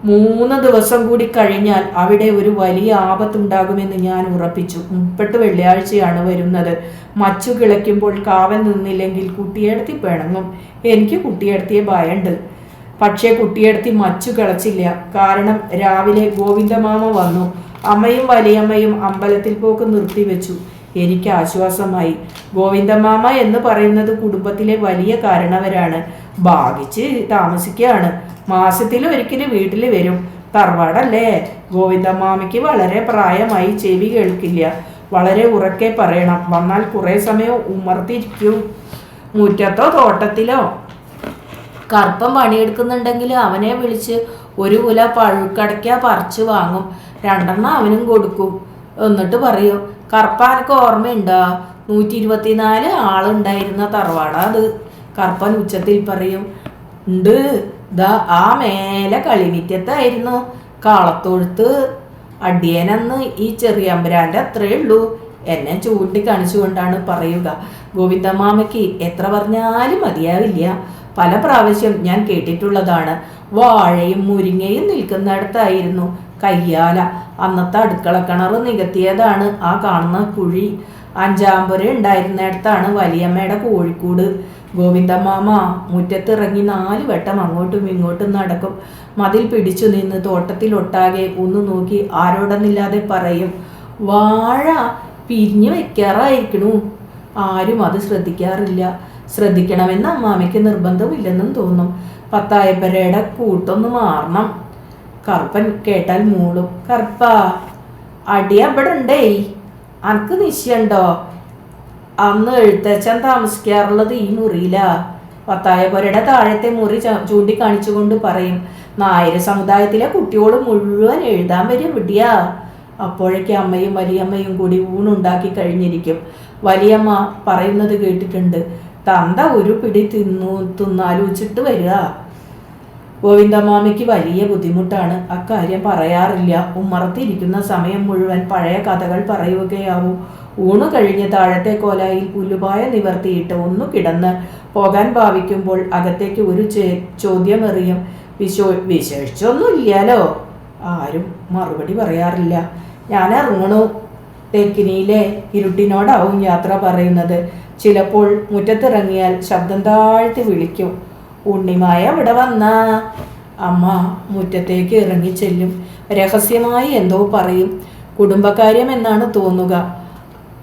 3 ദിവസം കൂടി കഴിഞ്ഞാൽ അവിടെ ഒരു വലിയ ആപത്തുണ്ടാകുമെന്ന് ഞാൻ ഉറപ്പിച്ചു. 30 വെള്ളിയാഴ്ചയാണ് വരുന്നത്. മച്ചു കിളയ്ക്കുമ്പോൾ കാവൽ നിന്നില്ലെങ്കിൽ കുട്ടിയേടത്തി പിണങ്ങും. എനിക്ക് കുട്ടിയേടത്തിയെ ഭയണ്ട്. പക്ഷേ കുട്ടിയേടത്തി മച്ചു കിളച്ചില്ല. കാരണം രാവിലെ ഗോവിന്ദമാമ വന്നു. അമ്മയും വലിയമ്മയും അമ്പലത്തിൽ പോക്ക് നിർത്തിവെച്ചു. എനിക്ക് ആശ്വാസമായി. ഗോവിന്ദമാമ എന്ന് പറയുന്നത് കുടുംബത്തിലെ വലിയ കാരണവരാണ്. ഭാഗിച്ച് താമസിക്കുകയാണ്. മാസത്തിൽ ഒരിക്കലും വീട്ടിൽ വരും. തറവാടല്ലേ? ഗോവിന്ദമാമയ്ക്ക് വളരെ പ്രായമായി. ചെവി കേൾക്കില്ല. വളരെ ഉറക്കെ പറയണം. വന്നാൽ കുറേ സമയം ഉമർത്തിരിക്കും. മുറ്റത്തോ തോട്ടത്തിലോ കറുപ്പം പണിയെടുക്കുന്നുണ്ടെങ്കിൽ അവനെ വിളിച്ച് ഒരു കുല പഴുക്കടയ്ക്ക പറിച്ചു വാങ്ങും. 2 അവനും കൊടുക്കും. എന്നിട്ട് പറയും, കറുപ്പാനൊക്കെ ഓർമ്മയുണ്ടോ? 124 ആളുണ്ടായിരുന്ന തറവാടാ അത്. കറുപ്പൻ ഉച്ചത്തിൽ പറയും, ഉണ്ട്. ദാ ആ മേലെ കളിനിറ്റത്തായിരുന്നു കാളത്തൊഴുത്ത്. അടിയനെന്ന് ഈ ചെറിയമ്പരാൻ്റെ അത്രയേ ഉള്ളൂ. എന്നെ ചൂണ്ടിക്കാണിച്ചുകൊണ്ടാണ് പറയുക. ഗോവിന്ദമാമയ്ക്ക് എത്ര പറഞ്ഞാലും മതിയാവില്ല. പല പ്രാവശ്യം ഞാൻ കേട്ടിട്ടുള്ളതാണ്. വാഴയും മുരിങ്ങയും നിൽക്കുന്നിടത്തായിരുന്നു കയ്യാല. അന്നത്തെ അടുക്കള കിണർ നികത്തിയതാണ് ആ കാണുന്ന കുഴി. 5 പുര ഉണ്ടായിരുന്നിടത്താണ് വലിയമ്മയുടെ കോഴിക്കൂട്. ഗോവിന്ദമാമ മുറ്റത്തിറങ്ങി 4 വട്ടം അങ്ങോട്ടും ഇങ്ങോട്ടും നടക്കും. മതിൽ പിടിച്ചു നിന്ന് തോട്ടത്തിലൊട്ടാകെ ഒന്ന് നോക്കി ആരോടെന്നില്ലാതെ പറയും, വാഴ പിരിഞ്ഞു വെക്കാറായിരിക്കണു. ആരും അത് ശ്രദ്ധിക്കാറില്ല. ശ്രദ്ധിക്കണമെന്ന് അമ്മാമയ്ക്ക് നിർബന്ധമില്ലെന്നും തോന്നും. 10 പുരയുടെ കൂട്ടൊന്ന് മാറണം. കറുപ്പൻ കേട്ടാൽ മൂളും, കറുപ്പാ അടി അവിടെ ഉണ്ടേ, അനക്ക് നിശ്ചയുണ്ടോ? അന്ന് എഴുത്തച്ഛൻ താമസിക്കാറുള്ളത് ഈ മുറിയിലാ. 10 പുരയുടെ താഴത്തെ മുറി ചൂണ്ടിക്കാണിച്ചുകൊണ്ട് പറയും, നായർ സമുദായത്തിലെ കുട്ടിയോട് മുഴുവൻ എഴുതാൻ വരും വിടിയാ. അപ്പോഴേക്ക് അമ്മയും വലിയമ്മയും കൂടി ഊണുണ്ടാക്കി കഴിഞ്ഞിരിക്കും. വലിയമ്മ പറയുന്നത് കേട്ടിട്ടുണ്ട്, തന്ത ഒരു പിടി തിന്നാലോചിച്ചിട്ട് വരിക. ഗോവിന്ദമാമയ്ക്ക് വലിയ ബുദ്ധിമുട്ടാണ്. അക്കാര്യം പറയാറില്ല. ഉമ്മറത്തിരിക്കുന്ന സമയം മുഴുവൻ പഴയ കഥകൾ പറയുകയാവും. ഊണ് കഴിഞ്ഞ് താഴത്തെ കോലായിൽ പുല്ലുപായ നിവർത്തിയിട്ട് ഒന്നു കിടന്ന് പോകാൻ ഭാവിക്കുമ്പോൾ അകത്തേക്ക് ഒരു ചോദ്യമെറിയും, വിശേഷിച്ചൊന്നുമില്ലാലോ. ആരും മറുപടി പറയാറില്ല. ഞാൻ ഇറങ്ങണു. തെക്കിനിയിലെ ഇരുട്ടിനോടാവും യാത്ര പറയുന്നത്. ചിലപ്പോൾ മുറ്റത്തിറങ്ങിയാൽ ശബ്ദം താഴ്ത്തി വിളിക്കും, ഉണ്ണിമായ ഇവിടെ വന്ന. അമ്മ മുറ്റത്തേക്ക് ഇറങ്ങി ചെല്ലും. രഹസ്യമായി എന്തോ പറയും. കുടുംബക്കാര്യം എന്നാണ് തോന്നുക.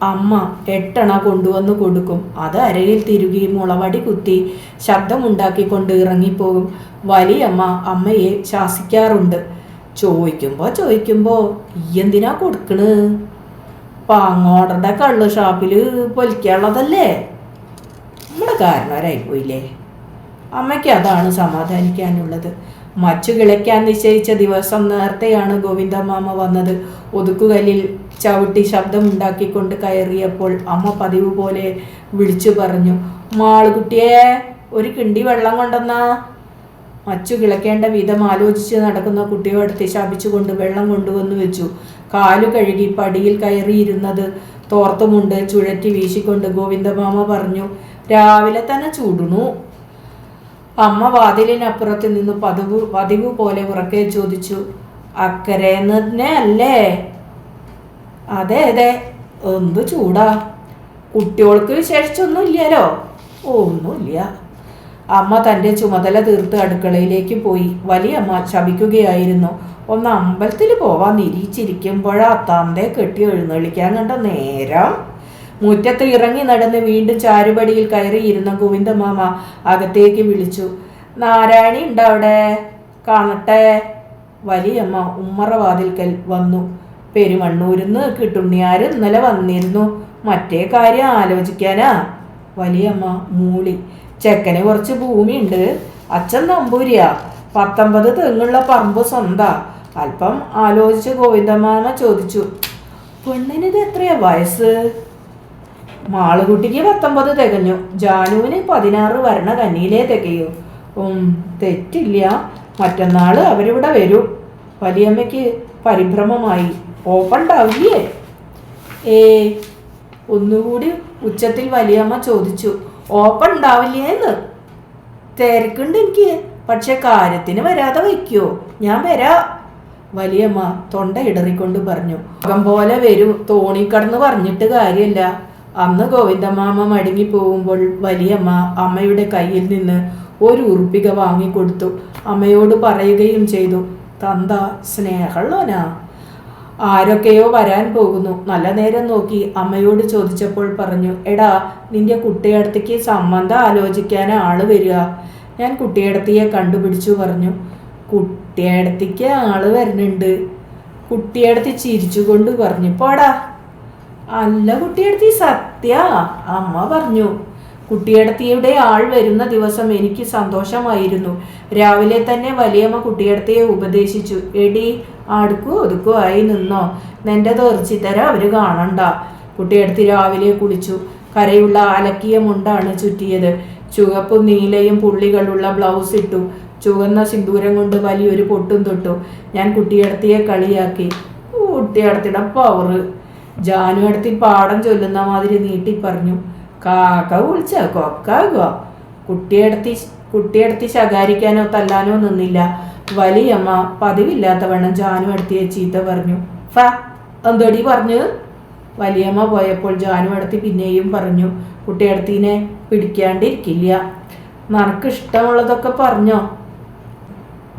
അമ്മ 8 കൊണ്ടുവന്ന് കൊടുക്കും. അത് അരയിൽ തിരുകി മുളവടി കുത്തി ശബ്ദമുണ്ടാക്കിക്കൊണ്ട് ഇറങ്ങിപ്പോകും. വലിയമ്മ അമ്മയെ ശാസിക്കാറുണ്ട്. ചോദിക്കുമ്പോ എന്തിനാ കൊടുക്കണ്? പാങ്ങോടരുടെ കള്ള് ഷാപ്പിൽ പൊലിക്കാനുള്ളതല്ലേ? നമ്മുടെ കാരണവരായി പോയില്ലേ. അമ്മയ്ക്ക് അതാണ് സമാധാനിക്കാനുള്ളത്. മച്ചു കിളയ്ക്കാൻ നിശ്ചയിച്ച ദിവസം നേരത്തെയാണ് ഗോവിന്ദമാമ വന്നത്. ഒതുക്കുകല്ലിൽ ചവിട്ടി ശബ്ദമുണ്ടാക്കിക്കൊണ്ട് കയറിയപ്പോൾ അമ്മ പതിവ് പോലെ വിളിച്ചു പറഞ്ഞു, മാളുകുട്ടിയെ, ഒരു കിണ്ടി വെള്ളം കൊണ്ടെന്നാ. മച്ചു കിളക്കേണ്ട വിധം ആലോചിച്ച് നടക്കുന്ന കുട്ടിയോടത്ത് ശപിച്ചുകൊണ്ട് വെള്ളം കൊണ്ടുവന്നു വെച്ചു. കാലു കഴുകി പടിയിൽ കയറിയിരുന്നത് തോർത്തുമുണ്ട് ചുഴറ്റി വീശിക്കൊണ്ട് ഗോവിന്ദമാമ പറഞ്ഞു, രാവിലെ തന്നെ ചൂടുന്നു. അമ്മ വാതിലിനപ്പുറത്ത് നിന്ന് പതിവ് പോലെ ഉറക്കെ ചോദിച്ചു, അക്കരേന്ന് തന്നെ അല്ലേ? അതെ അതെ. എന്ത് ചൂടാ. കുട്ടികൾക്ക് വിശേഷിച്ചൊന്നും ഇല്ലല്ലോ? ഒന്നുമില്ല. അമ്മ തൻ്റെ ചുമതല തീർത്ത് അടുക്കളയിലേക്ക് പോയി. വലിയമ്മ ശപിക്കുകയായിരുന്നു. ഒന്ന് അമ്പലത്തിൽ പോവാൻ നിരീച്ചിരിക്കുമ്പോഴാ തന്തേ കെട്ടി എഴുന്നള്ളിക്കാൻ കണ്ട നേരം. മുറ്റത്ത് ഇറങ്ങി നടന്ന് വീണ്ടും ചാരുപടിയിൽ കയറിയിരുന്ന ഗോവിന്ദമാമ അകത്തേക്ക് വിളിച്ചു, നാരായണി ഉണ്ടോ അവിടെ? കാണട്ടെ. വലിയമ്മ ഉമ്മറ വാതിൽക്കൽ വന്നു. പെരുമണ്ണൂരിന്ന് കിട്ടുണ്ണിയാർ ഇന്നലെ വന്നിരുന്നു. മറ്റേ കാര്യം ആലോചിക്കാനാ. വലിയമ്മ മൂളി. ചെക്കന് കുറച്ച് ഭൂമിയുണ്ട്. അച്ഛൻ നമ്പൂരിയാ. 19 തെങ്ങുള്ള പറമ്പ് സ്വന്താ. അല്പം ആലോചിച്ച് ഗോവിന്ദമാമ ചോദിച്ചു, പെണ്ണിനിത് എത്രയാ വയസ്സ്? മാളുകുട്ടിക്ക് 19 തികഞ്ഞു. ജാനുവിന് 16 വരണ കന്നിയിലേ തികയൂ. തെറ്റില്ല. മറ്റന്നാള് അവരിവിടെ വരും. വലിയമ്മയ്ക്ക് പരിഭ്രമമായി. ഓപ്പണ്ടാവില്ലേ? ഒന്നുകൂടി ഉച്ചത്തിൽ വലിയമ്മ ചോദിച്ചു, ഓപ്പൺ ഉണ്ടാവില്ലേന്ന്? തിരക്കുണ്ട് എനിക്ക്. പക്ഷെ കാര്യത്തിന് വരാതെ വയ്ക്കോ? ഞാൻ വരാ. വലിയമ്മ തൊണ്ട ഇടറിക്കൊണ്ട് പറഞ്ഞു. അകം പോലെ വരും. തോണിക്കടന്ന് പറഞ്ഞിട്ട് കാര്യമില്ല. അന്ന് ഗോവിന്ദമാമ മടങ്ങി പോകുമ്പോൾ വലിയമ്മ അമ്മയുടെ കയ്യിൽ നിന്ന് 1 ഉറുപ്പിക വാങ്ങിക്കൊടുത്തു. അമ്മയോട് പറയുകയും ചെയ്തു, തന്ത സ്നേഹമുള്ളവനാ. ആരൊക്കെയോ വരാൻ പോകുന്നു. നല്ല നേരം നോക്കി അമ്മയോട് ചോദിച്ചപ്പോൾ പറഞ്ഞു, എടാ, നിന്റെ കുട്ടിയടത്തേക്ക് സംബന്ധം ആലോചിക്കാൻ ആള് വരിക. ഞാൻ കുട്ടിയടത്തിയെ കണ്ടുപിടിച്ചു പറഞ്ഞു. കുട്ടിയടത്തേക്ക് ആള് വരുന്നുണ്ട്. കുട്ടിയടത്തി ചിരിച്ചുകൊണ്ട് പറഞ്ഞു, പോടാ. അല്ല കുട്ടിയടത്തി, സത്യ, അമ്മ പറഞ്ഞു. കുട്ടിയടത്തിയുടെ ആൾ വരുന്ന ദിവസം എനിക്ക് സന്തോഷമായിരുന്നു. രാവിലെ തന്നെ വലിയമ്മ കുട്ടിയടത്തിയെ ഉപദേശിച്ചു, എടി, അടുക്കോ ഒതുക്കോ ആയി നിന്നോ, നിന്റെ തെറിച്ചിത്തരം അവര് കാണണ്ട. കുട്ടിയടത്തി രാവിലെ കുളിച്ചു. കരയുള്ള അലക്കിയ മുണ്ടാണ് ചുറ്റിയത്. ചുവപ്പും നീലയും പുള്ളികളുള്ള ബ്ലൗസ് ഇട്ടു. ചുവന്ന സിന്ദൂരം കൊണ്ട് വലിയൊരു പൊട്ടും തൊട്ടു. ഞാൻ കുട്ടിയടത്തിയെ കളിയാക്കി. കുട്ടിയടത്തിയുടെ പവറ്. ജാനു അടുത്തി പാഠം ചൊല്ലുന്ന മാതിരി നീട്ടി പറഞ്ഞു, കാക്ക വിളിച്ച കൊക്കാകോ. കുട്ടിയടത്തി ശകാരിക്കാനോ തല്ലാനോ നിന്നില്ല. വലിയമ്മ പതിവില്ലാത്തവണ്ണം ജാനു അടുത്തിയെ ചീത്ത പറഞ്ഞു. എന്തോടി പറഞ്ഞു? വലിയമ്മ പോയപ്പോൾ ജാനു അടുത്തി പിന്നെയും പറഞ്ഞു, കുട്ടിയടത്തിനെ പിടിക്കാണ്ടിരിക്കില്ല. നിനക്ക് ഇഷ്ടമുള്ളതൊക്കെ പറഞ്ഞോ.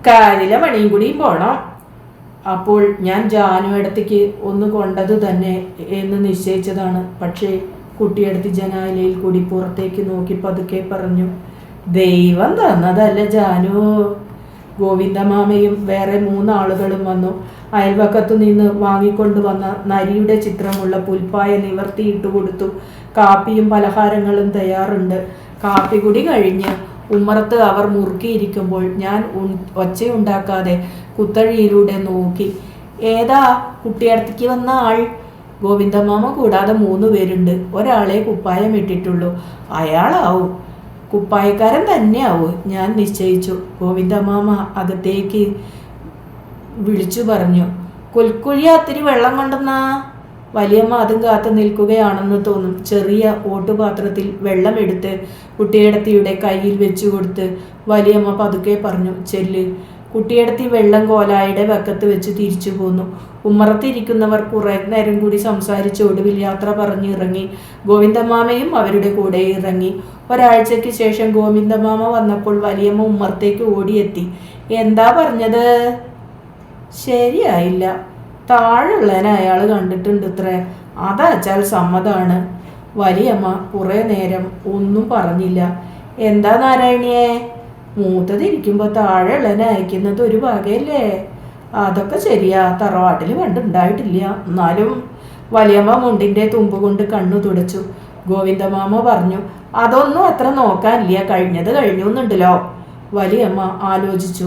കാലിലെ മണിയും കൂടിയും പോണം. അപ്പോൾ ഞാൻ ജാനു അടുത്തേക്ക് ഒന്ന് കൊണ്ടത് തന്നെ എന്ന് നിശ്ചയിച്ചതാണ്. പക്ഷേ കുട്ടിയടുത്ത് ജനാലയിൽ കൂടി പുറത്തേക്ക് നോക്കി പതുക്കെ പറഞ്ഞു, ദൈവം തന്നതല്ല ജാനു. ഗോവിന്ദമാമയും വേറെ 3 ആളുകളും വന്നു. അയൽവക്കത്തു നിന്ന് വാങ്ങിക്കൊണ്ടുവന്ന നരിയുടെ ചിത്രമുള്ള പുൽപ്പായ നിവർത്തിയിട്ട് കൊടുത്തു. കാപ്പിയും പലഹാരങ്ങളും തയ്യാറുണ്ട്. കാപ്പി കുടി കഴിഞ്ഞ് ഉമ്മറത്ത് അവർ മുറുക്കിയിരിക്കുമ്പോൾ ഞാൻ ഒച്ചയുണ്ടാക്കാതെ കുത്തഴിയിലൂടെ നോക്കി. ഏതാ കുട്ടിയടുത്തേക്ക് വന്ന ആൾ? ഗോവിന്ദമാമ കൂടാതെ 3 പേരുണ്ട്. ഒരാളെ കുപ്പായം ഇട്ടിട്ടുള്ളൂ. അയാളാവും. കുപ്പായക്കാരൻ തന്നെയാവും, ഞാൻ നിശ്ചയിച്ചു. ഗോവിന്ദമാമ അകത്തേക്ക് വിളിച്ചു പറഞ്ഞു, കൊൽക്കുഴി അത്തിരി വെള്ളം കൊണ്ടെന്നാ. വലിയമ്മ അതും കാത്തു നിൽക്കുകയാണെന്ന് തോന്നും. ചെറിയ ഓട്ടുപാത്രത്തിൽ വെള്ളം എടുത്ത് കുട്ടിയടത്തിയുടെ കയ്യിൽ വെച്ചു കൊടുത്ത് വലിയമ്മ പതുക്കെ പറഞ്ഞു, ചെല്ല്. കുട്ടിയടത്തി വെള്ളം കോലായുടെ വക്കത്ത് വെച്ച് തിരിച്ചു പോന്നു. ഉമ്മറത്തിരിക്കുന്നവർ കുറെ നേരം കൂടി സംസാരിച്ച് ഒടുവിൽ യാത്ര പറഞ്ഞിറങ്ങി. ഗോവിന്ദമാമയും അവരുടെ കൂടെ ഇറങ്ങി. ഒരാഴ്ചയ്ക്ക് ശേഷം ഗോവിന്ദമാമ വന്നപ്പോൾ വലിയമ്മ ഉമ്മറത്തേക്ക് ഓടിയെത്തി. എന്താ പറഞ്ഞത്? ശരിയായില്ല. താഴെയുള്ളതിനെ അയാൾ കണ്ടിട്ടുണ്ട് ഇത്രേ. അതാച്ചാൽ സമ്മതാണ്. വലിയമ്മ കുറെ നേരം ഒന്നും പറഞ്ഞില്ല. എന്താ നാരായണിയെ? മൂത്തതിരിക്കുമ്പോൾ താഴെയുള്ളതിനെ അയക്കുന്നത് ഒരു വകയല്ലേ? അതൊക്കെ ശരിയാ, തറവാട്ടിൽ പണ്ടുണ്ടായിട്ടില്ല. എന്നാലും വലിയമ്മ മുണ്ടിൻ്റെ തുമ്പ് കൊണ്ട് കണ്ണു തുടച്ചു. ഗോവിന്ദമാമ പറഞ്ഞു, അതൊന്നും അത്ര നോക്കാനില്ല, കഴിഞ്ഞത് കഴിഞ്ഞു എന്നുണ്ടല്ലോ. വലിയമ്മ ആലോചിച്ചു.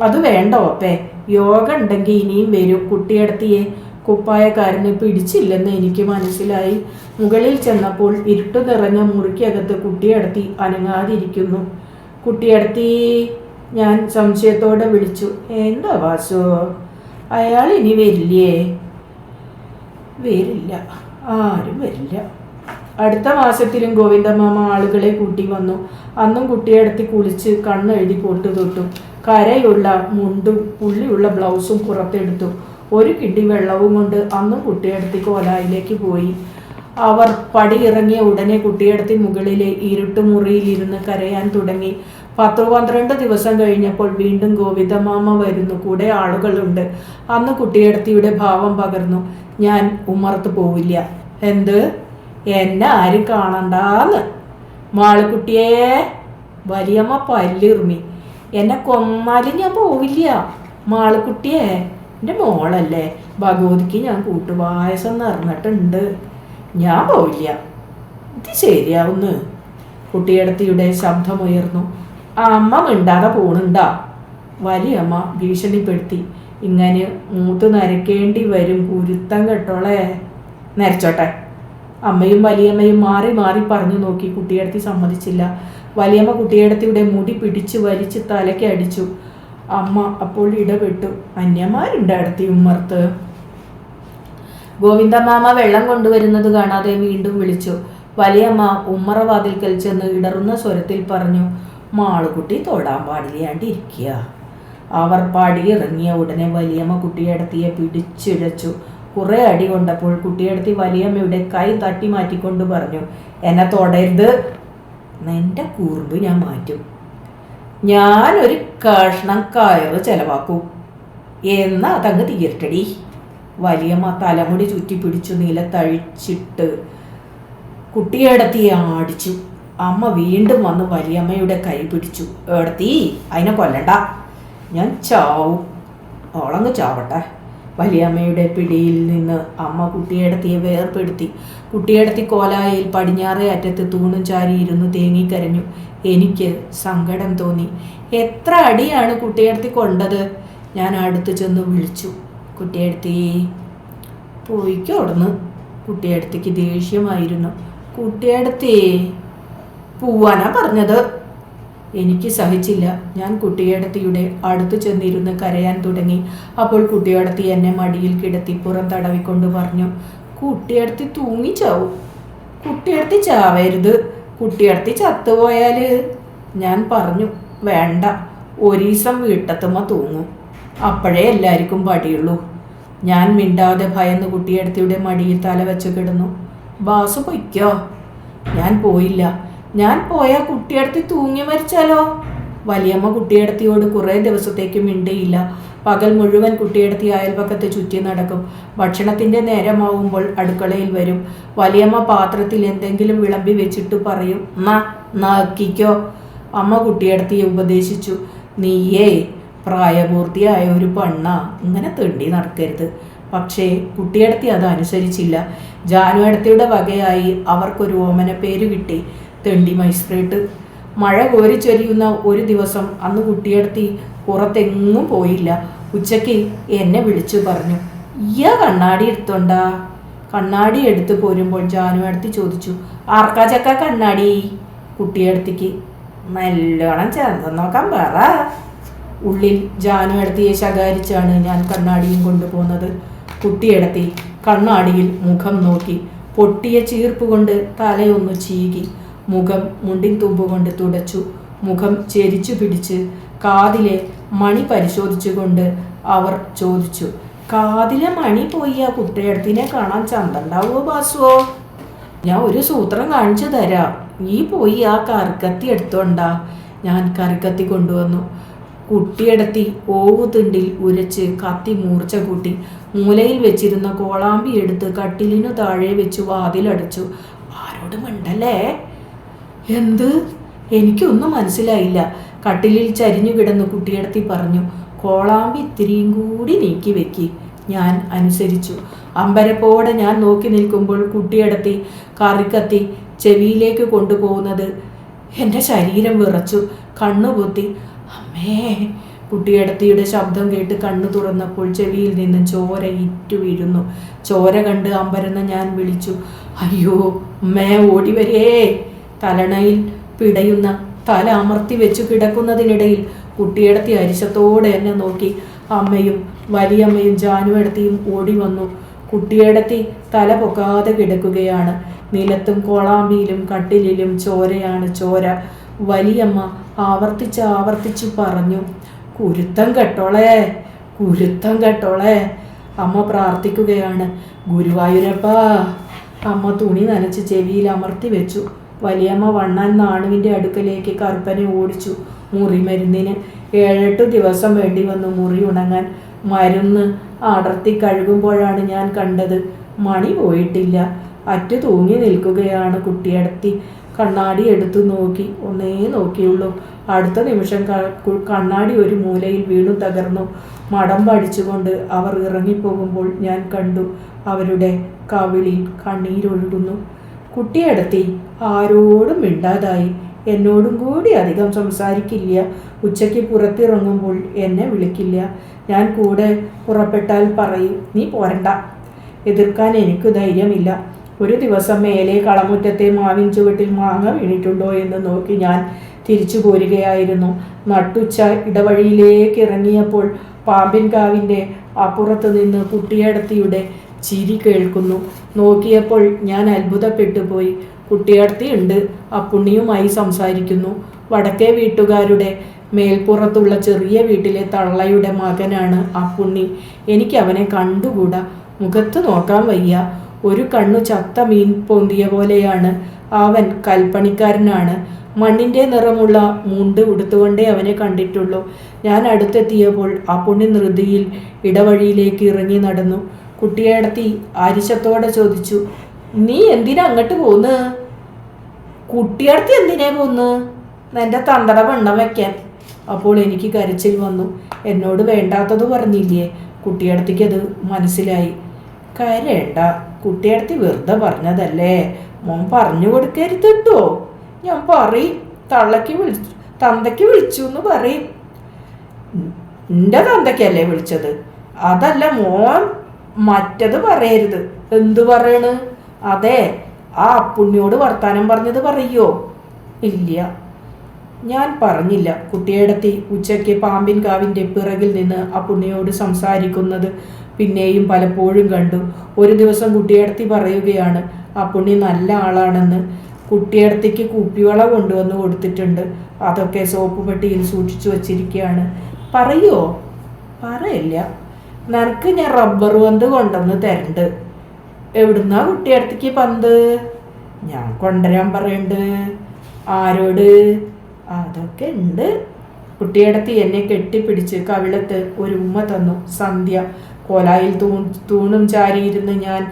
അത് വേണ്ട ഓപ്പേ, യോഗ ഉണ്ടെങ്കിൽ ഇനിയും വരും. കുട്ടിയടത്തിയെ കുപ്പായക്കാരന് പിടിച്ചില്ലെന്ന് എനിക്ക് മനസ്സിലായി. മുകളിൽ ചെന്നപ്പോൾ ഇരുട്ടു നിറഞ്ഞ മുറിക്കകത്ത് കുട്ടിയടത്തി അനങ്ങാതിരിക്കുന്നു. കുട്ടിയടത്തി, ഞാൻ സംശയത്തോടെ വിളിച്ചു. എന്താ വാസു, അയാൾ ഇനി വരില്ലേ? വരില്ല, ആരും വരില്ല. അടുത്ത മാസത്തിലും ഗോവിന്ദമാമ ആളുകളെ കൂട്ടി വന്നു. അന്നും കുട്ടിയടത്തി കുളിച്ച് കണ്ണെഴുതി പൊട്ടു തൊട്ടു. കരയുള്ള മുണ്ടും പുള്ളിയുള്ള ബ്ലൗസും പുറത്തെടുത്തു. ഒരു കിണ്ടി വെള്ളവും കൊണ്ട് അന്നും കുട്ടിയടത്തി കോലായിലേക്ക് പോയി. അവർ പടിയിറങ്ങിയ ഉടനെ കുട്ടിയടത്തി മുകളിലെ ഇരുട്ടുമുറിയിലിരുന്ന് കരയാൻ തുടങ്ങി. 10-12 ദിവസം കഴിഞ്ഞപ്പോൾ വീണ്ടും ഗോവിന്ദമാമ വരുന്നു. കൂടെ ആളുകളുണ്ട്. അന്ന് കുട്ടിയടത്തിയുടെ ഭാവം പകർന്നു. ഞാൻ ഉമ്മറത്ത് പോവില്ല. എന്ത്? എന്നെ ആരും കാണണ്ടാന്ന്. മാളുക്കുട്ടിയേ, വലിയമ്മ പല്ലിറുമി. എന്നെ കൊന്നാലും ഞാൻ പോവില്ല. മാളുക്കുട്ടിയെ, എൻ്റെ മോളല്ലേ, ഭഗവതിക്ക് ഞാൻ കൂട്ടുപായസം നിറഞ്ഞിട്ടുണ്ട്. ഞാൻ പോവില്ല. ഇത് ശരിയാവുന്നു. കുട്ടിയടത്തിയുടെ ശബ്ദമുയർന്നു. അമ്മ മിണ്ടാതെ പോണുണ്ടാ? വലിയമ്മ ഭീഷണിപ്പെടുത്തി. ഇങ്ങനെ മൂത്ത് നരയ്ക്കേണ്ടി വരും, കുരുത്തം കെട്ടോളെ. നരച്ചോട്ടെ. അമ്മയും വലിയമ്മയും മാറി മാറി പറഞ്ഞു നോക്കി. കുട്ടിയടത്തി സമ്മതിച്ചില്ല. വലിയമ്മ കുട്ടിയടത്തിയുടെ മുടി പിടിച്ച് വലിച്ച് തലയ്ക്ക് അടിച്ചു. അമ്മ അപ്പോൾ ഇടപെട്ടു. അന്യന്മാരുണ്ട് അടുത്തി ഉമ്മർത്ത്. ഗോവിന്ദമാമ വെള്ളം കൊണ്ടുവരുന്നത് കാണാതെ വീണ്ടും വിളിച്ചു. വലിയമ്മ ഉമ്മറവാതിൽക്കൽ ചെന്ന് ഇടറുന്ന സ്വരത്തിൽ പറഞ്ഞു, മാളുകുട്ടി തൊടാൻ പാടില്ലാണ്ടിരിക്കുക. അവർ പടിയിറങ്ങിയ ഉടനെ വലിയമ്മ കുട്ടിയടത്തിയെ പിടിച്ചിഴച്ചു. കുറെ അടി കൊണ്ടപ്പോൾ കുട്ടിയടത്തി വലിയമ്മയുടെ കൈ തട്ടി മാറ്റിക്കൊണ്ട് പറഞ്ഞു, എന്നെ തൊടരുത്. നിന്റെ കൂർമ്പ് ഞാൻ മാറ്റും. ഞാനൊരു കഷ്ണം കയറ് ചെലവാക്കും. എന്നാ അതങ്ങ് തീർട്ടടി. വലിയമ്മ തലമുടി ചുറ്റി പിടിച്ചു നിലത്തഴിച്ചിട്ട് കുട്ടിയടത്തിയെ ആടിച്ചു. അമ്മ വീണ്ടും വന്ന് വലിയമ്മയുടെ കൈ പിടിച്ചു. എടത്തി, അതിനെ കൊല്ലണ്ട, ഞാൻ ചാവും. ഓളങ്ങ് ചാവട്ടെ. വലിയമ്മയുടെ പിടിയിൽ നിന്ന് അമ്മ കുട്ടിയടത്തിയെ വേർപെടുത്തി. കുട്ടിയടത്തി കോലായിൽ പടിഞ്ഞാറേ അറ്റത്ത് തൂണും ചാരി ഇരുന്ന് തേങ്ങിക്കരഞ്ഞു. എനിക്ക് സങ്കടം തോന്നി. എത്ര അടിയാണ് കുട്ടിയടത്തി കൊണ്ടത്? ഞാൻ അടുത്ത് ചെന്ന് വിളിച്ചു. കുട്ടിയടത്തി, പോയിക്കോടന്ന്. കുട്ടിയടത്തിക്ക് ദേഷ്യമായിരുന്നു. കുട്ടിയടത്തി, പോവാനാ പറഞ്ഞത്. എനിക്ക് സഹിച്ചില്ല. ഞാൻ കുട്ടിയടത്തിയുടെ അടുത്ത് ചെന്നിരുന്ന് കരയാൻ തുടങ്ങി. അപ്പോൾ കുട്ടിയടത്തി എന്നെ മടിയിൽ കിടത്തി പുറം തടവിക്കൊണ്ട് പറഞ്ഞു, കുട്ടിയടത്തി തൂങ്ങിച്ചാവും. കുട്ടിയടത്തി ചാവരുത്. കുട്ടിയടത്തി ചത്തുപോയാൽ. ഞാൻ പറഞ്ഞു, വേണ്ട, ഒരീസം വീട്ടത്തുമ്മ തൂങ്ങും, അപ്പോഴേ എല്ലാവർക്കും പടിയുള്ളൂ. ഞാൻ മിണ്ടാതെ ഭയന്ന് കുട്ടിയടത്തിയുടെ മടിയിൽ തല വെച്ച് കിടന്നു. ബാസു പൊയ്ക്കോ. ഞാൻ പോയില്ല. ഞാൻ പോയാൽ കുട്ടിയടത്തി തൂങ്ങി മരിച്ചാലോ? വലിയമ്മ കുട്ടിയടത്തിയോട് കുറേ ദിവസത്തേക്ക് മിണ്ടിയില്ല. പകൽ മുഴുവൻ കുട്ടിയടത്തി അയൽപക്കത്ത് ചുറ്റി നടക്കും. ഭക്ഷണത്തിൻ്റെ നേരമാവുമ്പോൾ അടുക്കളയിൽ വരും. വലിയമ്മ പാത്രത്തിൽ എന്തെങ്കിലും വിളമ്പി വെച്ചിട്ട് പറയും, നക്കിക്കോ. അമ്മ കുട്ടിയടത്തിയെ ഉപദേശിച്ചു, നീയേ പ്രായപൂർത്തിയായ ഒരു പെണ്ണാ, ഇങ്ങനെ തെണ്ടി നടക്കരുത്. പക്ഷേ കുട്ടിയടത്തി അത് അനുസരിച്ചില്ല. ജാനുവടത്തിയുടെ വകയായി അവർക്കൊരു ഓമന പേര് കിട്ടി, തെണ്ടി മൈസ്പ്രേട്ട്. മഴ കോരിച്ചൊരിയുന്ന ഒരു ദിവസം അന്ന് കുട്ടിയടത്തി പുറത്തെങ്ങും പോയില്ല. ഉച്ചയ്ക്ക് എന്നെ വിളിച്ചു പറഞ്ഞു, ഇയ്യ കണ്ണാടി എടുത്തോണ്ടാ? കണ്ണാടി എടുത്ത് പോരുമ്പോൾ ജാനുവടത്തി ചോദിച്ചു, ആർക്കാ ചക്ക കണ്ണാടി? കുട്ടിയടത്തിക്ക്. നല്ലോണം ചേർന്ന് നോക്കാൻ പറ. ഉള്ളിൽ ജാനുവടത്തിയെ ശകാരിച്ചാണ് ഞാൻ കണ്ണാടിയും കൊണ്ടുപോകുന്നത്. കുട്ടിയടത്തി കണ്ണാടിയിൽ മുഖം നോക്കി. പൊട്ടിയ ചീർപ്പ് കൊണ്ട് തലയൊന്നു ചീകി. മുഖം മുണ്ടിൻ തുമ്പുകൊണ്ട് തുടച്ചു. മുഖം ചെരിച്ചു പിടിച്ച് കാതിലെ മണി പരിശോധിച്ചുകൊണ്ട് അവർ ചോദിച്ചു, കാതിലെ മണി പോയി ആ കുട്ടിയടത്തിനെ കാണാൻ ചന്തണ്ടാവോ ബാസുവോ? ഞാൻ ഒരു സൂത്രം കാണിച്ചു തരാം, നീ പോയി ആ കറിക്കത്തി എടുത്തോണ്ടാ. ഞാൻ കറിക്കത്തി കൊണ്ടുവന്നു. കുട്ടിയടത്തി ഓവുതുണ്ടിൽ ഉരച്ച് കത്തി മൂർച്ച കൂട്ടി. മൂലയിൽ വെച്ചിരുന്ന കോളാമ്പി എടുത്ത് കട്ടിലിനു താഴെ വെച്ച് വാതിലടച്ചു. ആരോടും ഉണ്ടല്ലേ? എന്ത്? എനിക്കൊന്നും മനസ്സിലായില്ല. കട്ടിലിൽ ചരിഞ്ഞു കിടന്ന് കുട്ടിയടത്തി പറഞ്ഞു, കോളാമ്പി ഇത്തിരിയും കൂടി നീക്കി വെക്കി. ഞാൻ അനുസരിച്ചു. അമ്പരപ്പോടെ ഞാൻ നോക്കി നിൽക്കുമ്പോൾ കുട്ടിയടത്തി കറിക്കത്തി ചെവിയിലേക്ക് കൊണ്ടുപോകുന്നത്. എൻ്റെ ശരീരം വിറച്ചു. കണ്ണുപൊത്തി. അമ്മേ! കുട്ടിയടത്തിയുടെ ശബ്ദം കേട്ട് കണ്ണു തുറന്നപ്പോൾ ചെവിയിൽ നിന്ന് ചോര ഇറ്റു വീഴുന്നു. ചോര കണ്ട് അമ്പരന്ന് ഞാൻ വിളിച്ചു, അയ്യോ അമ്മേ, ഓടിവരേ! തലണയിൽ പിടയുന്ന തല അമർത്തി വെച്ചു കിടക്കുന്നതിനിടയിൽ കുട്ടിയടത്തി അരിശത്തോടെ എന്നെ നോക്കി. അമ്മയും വലിയമ്മയും ജാനുവടത്തിയും ഓടി വന്നു. കുട്ടിയടത്തി തല പൊക്കാതെ കിടക്കുകയാണ്. നിലത്തും കോളാമ്പിയിലും കട്ടിലിലും ചോരയാണ്, ചോര. വലിയമ്മ ആവർത്തിച്ചു പറഞ്ഞു, കുരുത്തം കെട്ടോളെ, കുരുത്തം കെട്ടോളെ. അമ്മ പ്രാർത്ഥിക്കുകയാണ്, ഗുരുവായൂരപ്പാ. അമ്മ തുണി നനച്ച് ചെവിയിൽ അമർത്തി വെച്ചു. വലിയമ്മ വണ്ണാൻ നാണുവിൻ്റെ അടുക്കലേക്ക് കറുപ്പനെ ഓടിച്ചു. മുറി മരുന്നിന് 7-8 ദിവസം വേണ്ടി വന്നു മുറി ഉണങ്ങാൻ. മരുന്ന് അടർത്തി കഴുകുമ്പോഴാണ് ഞാൻ കണ്ടത്, മണി പോയിട്ടില്ല. അറ്റു തൂങ്ങി നിൽക്കുകയാണ് കുട്ടിയടത്തി. കണ്ണാടി എടുത്തു നോക്കി, ഒന്നേ നോക്കിയുള്ളൂ. അടുത്ത നിമിഷം കണ്ണാടി ഒരു മൂലയിൽ വീണു തകർന്നു. മടമ്പടിച്ചുകൊണ്ട് അവർ ഇറങ്ങിപ്പോകുമ്പോൾ ഞാൻ കണ്ടു അവരുടെ കവിളിൽ കണ്ണീരൊഴുകുന്നു. കുട്ടിയടത്തി ആരോടും മിണ്ടാതായി. എന്നോടും കൂടി അധികം സംസാരിക്കില്ല. ഉച്ചയ്ക്ക് പുറത്തിറങ്ങുമ്പോൾ എന്നെ വിളിക്കില്ല. ഞാൻ കൂടെ പുറപ്പെട്ടാൽ പറയും, നീ പോരണ്ട. എതിർക്കാൻ എനിക്ക് ധൈര്യമില്ല. ഒരു ദിവസം മേലെ കളമുറ്റത്തെ മാവിൻ ചുവട്ടിൽ മാങ്ങ വീണിട്ടുണ്ടോ എന്ന് നോക്കി ഞാൻ തിരിച്ചു പോരുകയായിരുന്നു. നട്ടുച്ച ഇടവഴിയിലേക്ക് ഇറങ്ങിയപ്പോൾ പാമ്പിൻകാവിൻ്റെ അപ്പുറത്ത് നിന്ന് കുട്ടിയടത്തിയുടെ ചിരി കേൾക്കുന്നു. നോക്കിയപ്പോൾ ഞാൻ അത്ഭുതപ്പെട്ടു പോയി. കുട്ടിയടത്തി ഉണ്ട്, അപ്പുണ്ണിയുമായി സംസാരിക്കുന്നു. വടക്കേ വീട്ടുകാരുടെ മേൽപ്പുറത്തുള്ള ചെറിയ വീട്ടിലെ തള്ളയുടെ മകനാണ് അപ്പുണ്ണി. എനിക്ക് അവനെ കണ്ടുകൂടാ. മുഖത്ത് നോക്കാൻ വയ്യ. ഒരു കണ്ണു ചത്ത മീൻ പൊന്തിയ പോലെയാണ്. അവൻ കൽപ്പണിക്കാരനാണ്. മണ്ണിൻ്റെ നിറമുള്ള മുണ്ട് ഉടുത്തുകൊണ്ടേ അവനെ കണ്ടിട്ടുള്ളൂ. ഞാൻ അടുത്തെത്തിയപ്പോൾ അപ്പുണ്ണി ധൃതിയിൽ ഇടവഴിയിലേക്ക് ഇറങ്ങി നടന്നു. കുട്ടിയടത്തി ആരിശത്തോടെ ചോദിച്ചു, നീ എന്തിനാ അങ്ങോട്ട് പോന്ന്? കുട്ടിയടത്തി എന്തിനാ പോന്ന്? എൻ്റെ തന്തട വെണ്ണം വെക്കാൻ. അപ്പോൾ എനിക്ക് കരച്ചിൽ വന്നു. എന്നോട് വേണ്ടാത്തത് പറഞ്ഞില്ലേ? കുട്ടിയടത്തിക്ക് അത് മനസ്സിലായി. കരേണ്ട, കുട്ടിയടത്തി വെറുതെ പറഞ്ഞതല്ലേ, മോൻ പറഞ്ഞു കൊടുക്കരുത് കേട്ടോ. ഞാൻ പറയും, തന്തയ്ക്ക് വിളിച്ചു എന്ന് പറയും. എൻ്റെ തന്തയ്ക്കല്ലേ വിളിച്ചത്? അതല്ല മോൻ, മറ്റത് പറയരുത്. എന്തു പറയണ്? അതെ, ആ അപ്പുണ്ണിയോട് വർത്താനം പറഞ്ഞത് പറയോ? ഇല്ല, ഞാൻ പറഞ്ഞില്ല. കുട്ടിയടത്തി ഉച്ചയ്ക്ക് പാമ്പിൻകാവിൻ്റെ പിറകിൽ നിന്ന് അപ്പുണ്ണിയോട് സംസാരിക്കുന്നത് പിന്നെയും പലപ്പോഴും കണ്ടു. ഒരു ദിവസം കുട്ടിയടത്തി പറയുകയാണ്, അപ്പുണ്ണി നല്ല ആളാണെന്ന്. കുട്ടിയടത്തിക്ക് കുപ്പിവള കൊണ്ടുവന്ന് കൊടുത്തിട്ടുണ്ട്. അതൊക്കെ സോപ്പ് പെട്ടിയിൽ സൂക്ഷിച്ചു വച്ചിരിക്കുകയാണ്. പറയോ? പറയില്ല. നിനക്ക് ഞാൻ റബ്ബർ പന്ത് കൊണ്ടുവന്ന് തരണ്ട്. എവിടുന്നാ കുട്ടിയടത്തിക്ക് പന്ത്? ഞാൻ കൊണ്ടുവരാൻ പറയണ്ട്. ആരോട്? അതൊക്കെ ഉണ്ട്. കുട്ടിയടത്തി എന്നെ കെട്ടിപ്പിടിച്ച് കവിളത്ത് ഒരു ഉമ്മ തന്നു. സന്ധ്യ. കോലായിൽ തൂണും ചാരിയിരുന്ന് ഞാൻ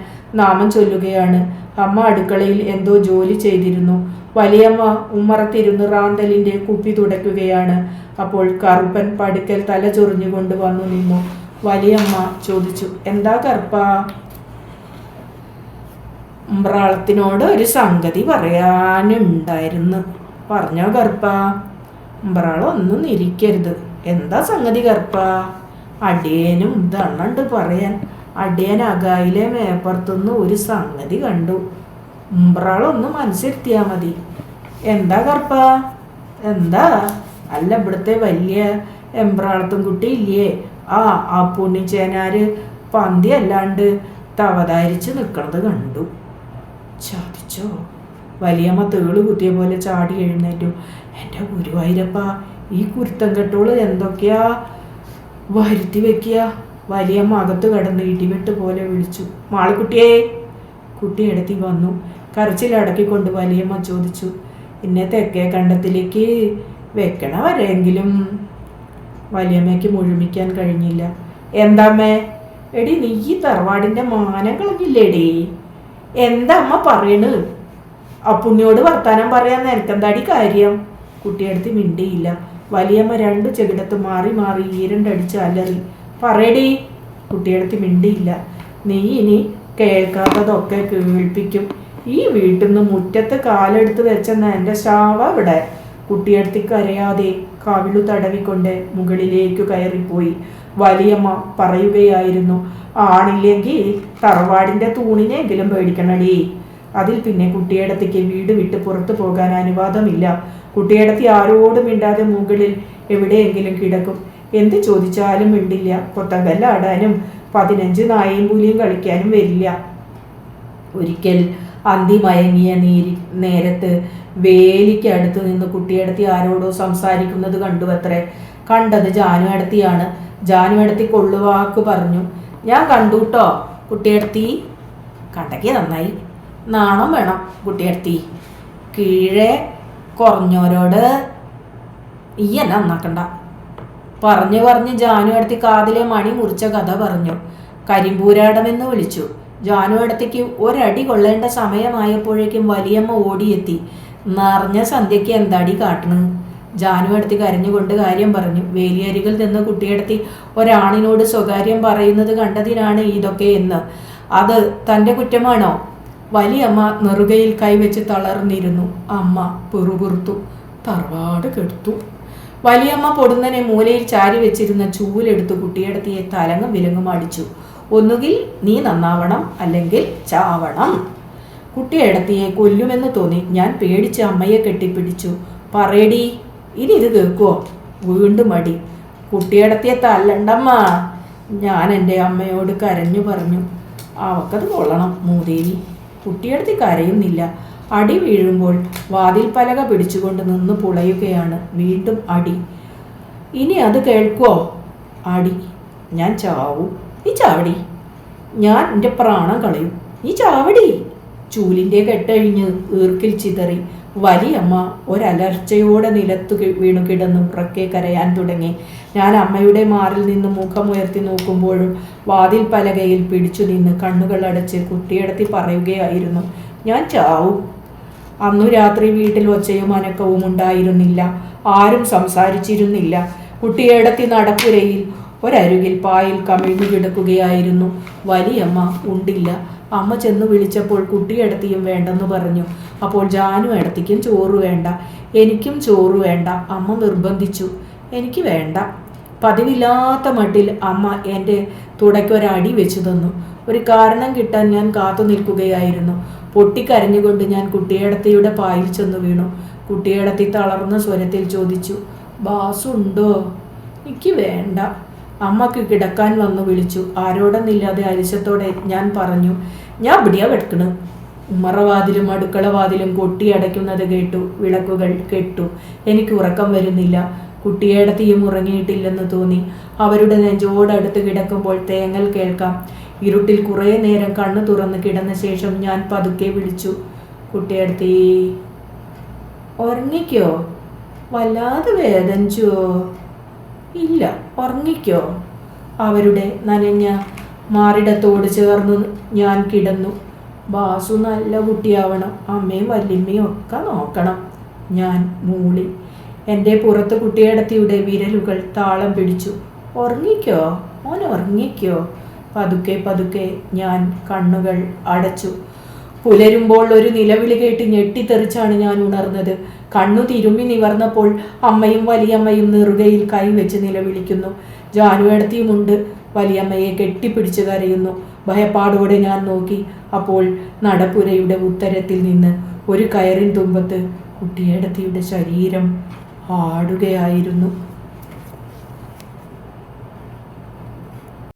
നാമം ചൊല്ലുകയാണ്. അമ്മ അടുക്കളയിൽ എന്തോ ജോലി ചെയ്തിരുന്നു. വലിയമ്മ ഉമ്മറത്തിരുന്ന് റാന്തലിൻ്റെ കുപ്പി തുടയ്ക്കുകയാണ്. അപ്പോൾ കറുപ്പൻ പടുക്കൽ തല ചൊറിഞ്ഞുകൊണ്ട് വന്നു നിന്നു. വലിയമ്മ ചോദിച്ചു, എന്താ കറുപ്പാ? ഉമ്പ്രാളത്തിനോട് ഒരു സംഗതി പറയാനുണ്ടായിരുന്നു. പറഞ്ഞോ കറുപ്പാ? ഉമ്പ്രാളം ഒന്നും ഇരിക്കരുത്. എന്താ സംഗതി കറുപ്പാ? അടിയനും ദണ്ണുണ്ട് പറയാൻ. അടിയൻ അകായിലെ മേപ്പുറത്തുനിന്ന് ഒരു സംഗതി കണ്ടു. ഉമ്പ്രാളൊന്ന് മനസ്സിരുത്തിയാൽ മതി. എന്താ കറുപ്പാ? എന്താ? അല്ല, ഇവിടുത്തെ വലിയ എമ്പ്രാളത്തും കുട്ടി ഇല്ലേ, ആ പുണ്ണിച്ചേനാര് പന്തി അല്ലാണ്ട് തവതാരിച്ച് നിൽക്കണത് കണ്ടു. ചതിച്ചോ? വലിയമ്മ തേള് കുത്തിയ പോലെ ചാടി എഴുന്നേറ്റു. എൻ്റെ ഗുരുവായൂരപ്പ, ഈ കുരുത്തം കെട്ടോള് എന്തൊക്കെയാ വരുത്തി വെക്കുക? വലിയമ്മ അകത്ത് കടന്ന് ഇടിവെട്ട് പോലെ വിളിച്ചു, മാളിക്കുട്ടിയേ. കുട്ടിയെടുത്തി വന്നു. കരച്ചിലടക്കിക്കൊണ്ട് വലിയമ്മ ചോദിച്ചു, എന്നെ തെക്കേ കണ്ടത്തിലേക്ക് വെക്കണ വരെയെങ്കിലും. വലിയമ്മയ്ക്ക് മുഴുമിക്കാൻ കഴിഞ്ഞില്ല. എന്താമ്മേ? എടി, നീ ഈ തറവാടിൻ്റെ മാനം കളഞ്ഞില്ലേടി? എന്താ അമ്മ പറയണ്? അപ്പുണ്ണിയോട് വർത്താനം പറയാൻ നിനക്കെന്താടി കാര്യം? കുട്ടിയെടുത്ത് മിണ്ടിയില്ല. വലിയമ്മ 2 ചെകിടത്ത് മാറി മാറി ഈരണ്ടടിച്ച് അലറി. പറയടി. കുട്ടിയെടുത്ത് മിണ്ടിയില്ല. നീ ഇനി കേൾക്കാത്തതൊക്കെ കേൾപ്പിക്കും. ഈ വീട്ടിൽ നിന്ന് മുറ്റത്ത് കാലെടുത്ത് വെച്ചെന്ന എൻ്റെ ശാവ ഇവിടെ. കുട്ടിയെടുത്തി കരയാതെ കവിളു തടവിക്കൊണ്ട് മുകളിലേക്ക് കയറിപ്പോയി. വലിയമ്മ പറയുകയായിരുന്നു, ആണില്ലെങ്കിൽ തറവാടിൻ്റെ തൂണിനെങ്കിലും പേടിക്കണടി. അതിൽ പിന്നെ കുട്ടിയേടത്തിക്ക് വീട് വിട്ട് പുറത്തു പോകാൻ അനുവാദമില്ല. കുട്ടിയേടത്തി ആരോടും മിണ്ടാതെ മുകളിൽ എവിടെയെങ്കിലും കിടക്കും. എന്ത് ചോദിച്ചാലും മിണ്ടില്ല. കൊത്തങ്കല്ലാടാനും 15 നായയും പുലിയും കളിക്കാനും വരില്ല. ഒരിക്കൽ അന്തി മയങ്ങിയ നേരത്ത് വേലിക്ക് അടുത്ത് നിന്ന് കുട്ടിയേടത്തി ആരോടോ സംസാരിക്കുന്നത് കണ്ടുവത്രേ. കണ്ടത് ജാനുവേടത്തിയാണ്. ജാനുവേടത്തി കൊള്ളുവാക്ക് പറഞ്ഞു, ഞാൻ കണ്ടുട്ടോ കുട്ടിയേടത്തി. കണ്ടക്കി നന്നായി. നാണം വേണം കുട്ടിയേടത്തി. കീഴെ കുറഞ്ഞോരോട് ഈ എന്നെ നന്നാക്കണ്ട. പറഞ്ഞ് ജാനുവേടത്തി കാതിലെ മണി മുറിച്ച കഥ പറഞ്ഞു. കരിമ്പൂരാടമെന്ന് വിളിച്ചു. ജാനുവേടത്തിക്ക് ഒരടി കൊള്ളേണ്ട സമയമായപ്പോഴേക്കും വലിയമ്മ ഓടിയെത്തി. നിറഞ്ഞ സന്ധ്യയ്ക്ക് എന്താടി കാട്ടണ്? ജാനുവേടത്തി കരഞ്ഞുകൊണ്ട് കാര്യം പറഞ്ഞു. വേലിയരികിൽ നിന്ന് കുട്ടിയെടുത്തി ഒരാണിനോട് സ്വകാര്യം പറയുന്നത് കണ്ടതിനാണ് ഇതൊക്കെ എന്ന്. അത് തൻ്റെ കുറ്റമാണോ? വലിയമ്മ നെറുകയിൽ കൈവച്ച് തളർന്നിരുന്നു. അമ്മ പിറുപിറുത്തു. തറവാട് കെടുത്തു. വലിയമ്മ പൊടുന്നനെ മൂലയിൽ ചാരി വെച്ചിരുന്ന ചൂലെടുത്ത് കുട്ടിയെടുത്തിയെ തലങ്ങും വിലങ്ങും അടിച്ചു. ഒന്നുകിൽ നീ നന്നാവണം, അല്ലെങ്കിൽ ചാവണം. കുട്ടിയെടുത്തിയെ കൊല്ലുമെന്ന് തോന്നി. ഞാൻ പേടിച്ച് അമ്മയെ കെട്ടിപ്പിടിച്ചു. പറയടി, ഇനി ഇത് കേൾക്കുവോ? വീണ്ടും അടി. കുട്ടിയെടുത്തിയെ തല്ലണ്ടമ്മ. ഞാൻ എൻ്റെ അമ്മയോട് കരഞ്ഞു പറഞ്ഞു. അവക്കത് കൊള്ളണം മൂദേവി. കുട്ടിയെടുത്തി കരയുന്നില്ല. അടി വീഴുമ്പോൾ വാതിൽ പലക പിടിച്ചുകൊണ്ട് നിന്ന് പുളയുകയാണ്. വീണ്ടും അടി. ഇനി അത് കേൾക്കുവോ? അടി. ഞാൻ ചാവും. നീ ചാവടി. ഞാൻ എൻ്റെ പ്രാണം കളയും. നീ ചാവടി. ചൂലിൻ്റെ കെട്ടഴിഞ്ഞ് ഈർക്കിൽ ചിതറി. വലിയമ്മ ഒരലർച്ചയോടെ നിലത്തു വീണു കിടന്നു ഉറക്കെ കരയാൻ തുടങ്ങി. ഞാൻ അമ്മയുടെ മാറിൽ നിന്ന് മുഖമുയർത്തി നോക്കുമ്പോഴും വാതിൽ പലകയിൽ പിടിച്ചു നിന്ന് കണ്ണുകൾ അടച്ച് കുട്ടിയെടുത്തി പറയുകയായിരുന്നു, ഞാൻ ചാവും. അന്നു രാത്രി വീട്ടിൽ ഒച്ചയും അനക്കവും ഉണ്ടായിരുന്നില്ല. ആരും സംസാരിച്ചിരുന്നില്ല. കുട്ടിയെടുത്തി നടപ്പുരയിൽ ഒരരുകിൽ പായിൽ കമിഴ്ന്നു കിടക്കുകയായിരുന്നു. വലിയമ്മ ഉണ്ടില്ല. അമ്മ ചെന്ന് വിളിച്ചപ്പോൾ കുട്ടിയെടുത്തിയും വേണ്ടെന്ന് പറഞ്ഞു. അപ്പോൾ ജാനു എടത്തിക്കും ചോറ് വേണ്ട, എനിക്കും ചോറ് വേണ്ട. അമ്മ നിർബന്ധിച്ചു. എനിക്ക് വേണ്ട. പതിവില്ലാത്ത മട്ടിൽ അമ്മ എൻ്റെ തുടയ്ക്കൊരടി വെച്ചു തന്നു. ഒരു കാരണം കിട്ടാൻ ഞാൻ കാത്തു നിൽക്കുകയായിരുന്നു. പൊട്ടിക്കരഞ്ഞുകൊണ്ട് ഞാൻ കുട്ടിയെടത്തിയുടെ പായിൽ ചെന്ന് വീണു. കുട്ടിയെടത്തി തളർന്ന സ്വരത്തിൽ ചോദിച്ചു, ബാസുണ്ടോ? എനിക്ക് വേണ്ട. അമ്മക്ക് കിടക്കാൻ വന്നു വിളിച്ചു. ആരോടെന്നില്ലാതെ അരിശത്തോടെ ഞാൻ പറഞ്ഞു, ഞാൻ ഇവിടെയാ കിടക്കണ്. ഉമ്മറവാതിലും അടുക്കളവാതിലും കൊട്ടിയടയ്ക്കുന്നത് കേട്ടു. വിളക്കുകൾ കെട്ടു. എനിക്ക് ഉറക്കം വരുന്നില്ല. കുട്ടിയേടത്തിയും ഉറങ്ങിയിട്ടില്ലെന്ന് തോന്നി. അവരുടെ നെഞ്ചോടടുത്ത് കിടക്കുമ്പോൾ തേങ്ങൽ കേൾക്കാം. ഇരുട്ടിൽ കുറേ നേരം കണ്ണു തുറന്ന് കിടന്ന ശേഷം ഞാൻ പതുക്കെ വിളിച്ചു, കുട്ടിയെടുത്തി. ഉറങ്ങിക്കോ? വല്ലാതെ വേദനിച്ചോ? ഇല്ല, ഉറങ്ങിക്കോ. അവരുടെ നനഞ്ഞ മാറിടത്തോട് ചേർന്ന് ഞാൻ കിടന്നു. ബാസു നല്ല കുട്ടിയാവണം. അമ്മയും വല്യമ്മയും ഒക്കെ നോക്കണം. ഞാൻ മൂളി. എൻ്റെ പുറത്ത് കുട്ടിയെടത്തിയുടെ വിരലുകൾ താളം പിടിച്ചു. ഉറങ്ങിക്കോ മോൻ, ഉറങ്ങിക്കോ. പതുക്കെ പതുക്കെ ഞാൻ കണ്ണുകൾ അടച്ചു. പുലരുമ്പോൾ ഒരു നിലവിളി കേട്ട് ഞെട്ടിത്തെറിച്ചാണ് ഞാൻ ഉണർന്നത്. കണ്ണു തിരുമ്മി നിവർന്നപ്പോൾ അമ്മയും വലിയമ്മയും നെറുകയിൽ കൈവച്ച് നിലവിളിക്കുന്നു. ജാനുവേടത്തിയുമുണ്ട്. വലിയമ്മയെ കെട്ടിപ്പിടിച്ച് കരയുന്നു. ഭയപ്പാടോടെ ഞാൻ നോക്കി. അപ്പോൾ നടപ്പുരയുടെ ഉത്തരത്തിൽ നിന്ന് ഒരു കയറിൻ തുമ്പത്ത് കുട്ടിയേടത്തിയുടെ ശരീരം ആടുകയായിരുന്നു.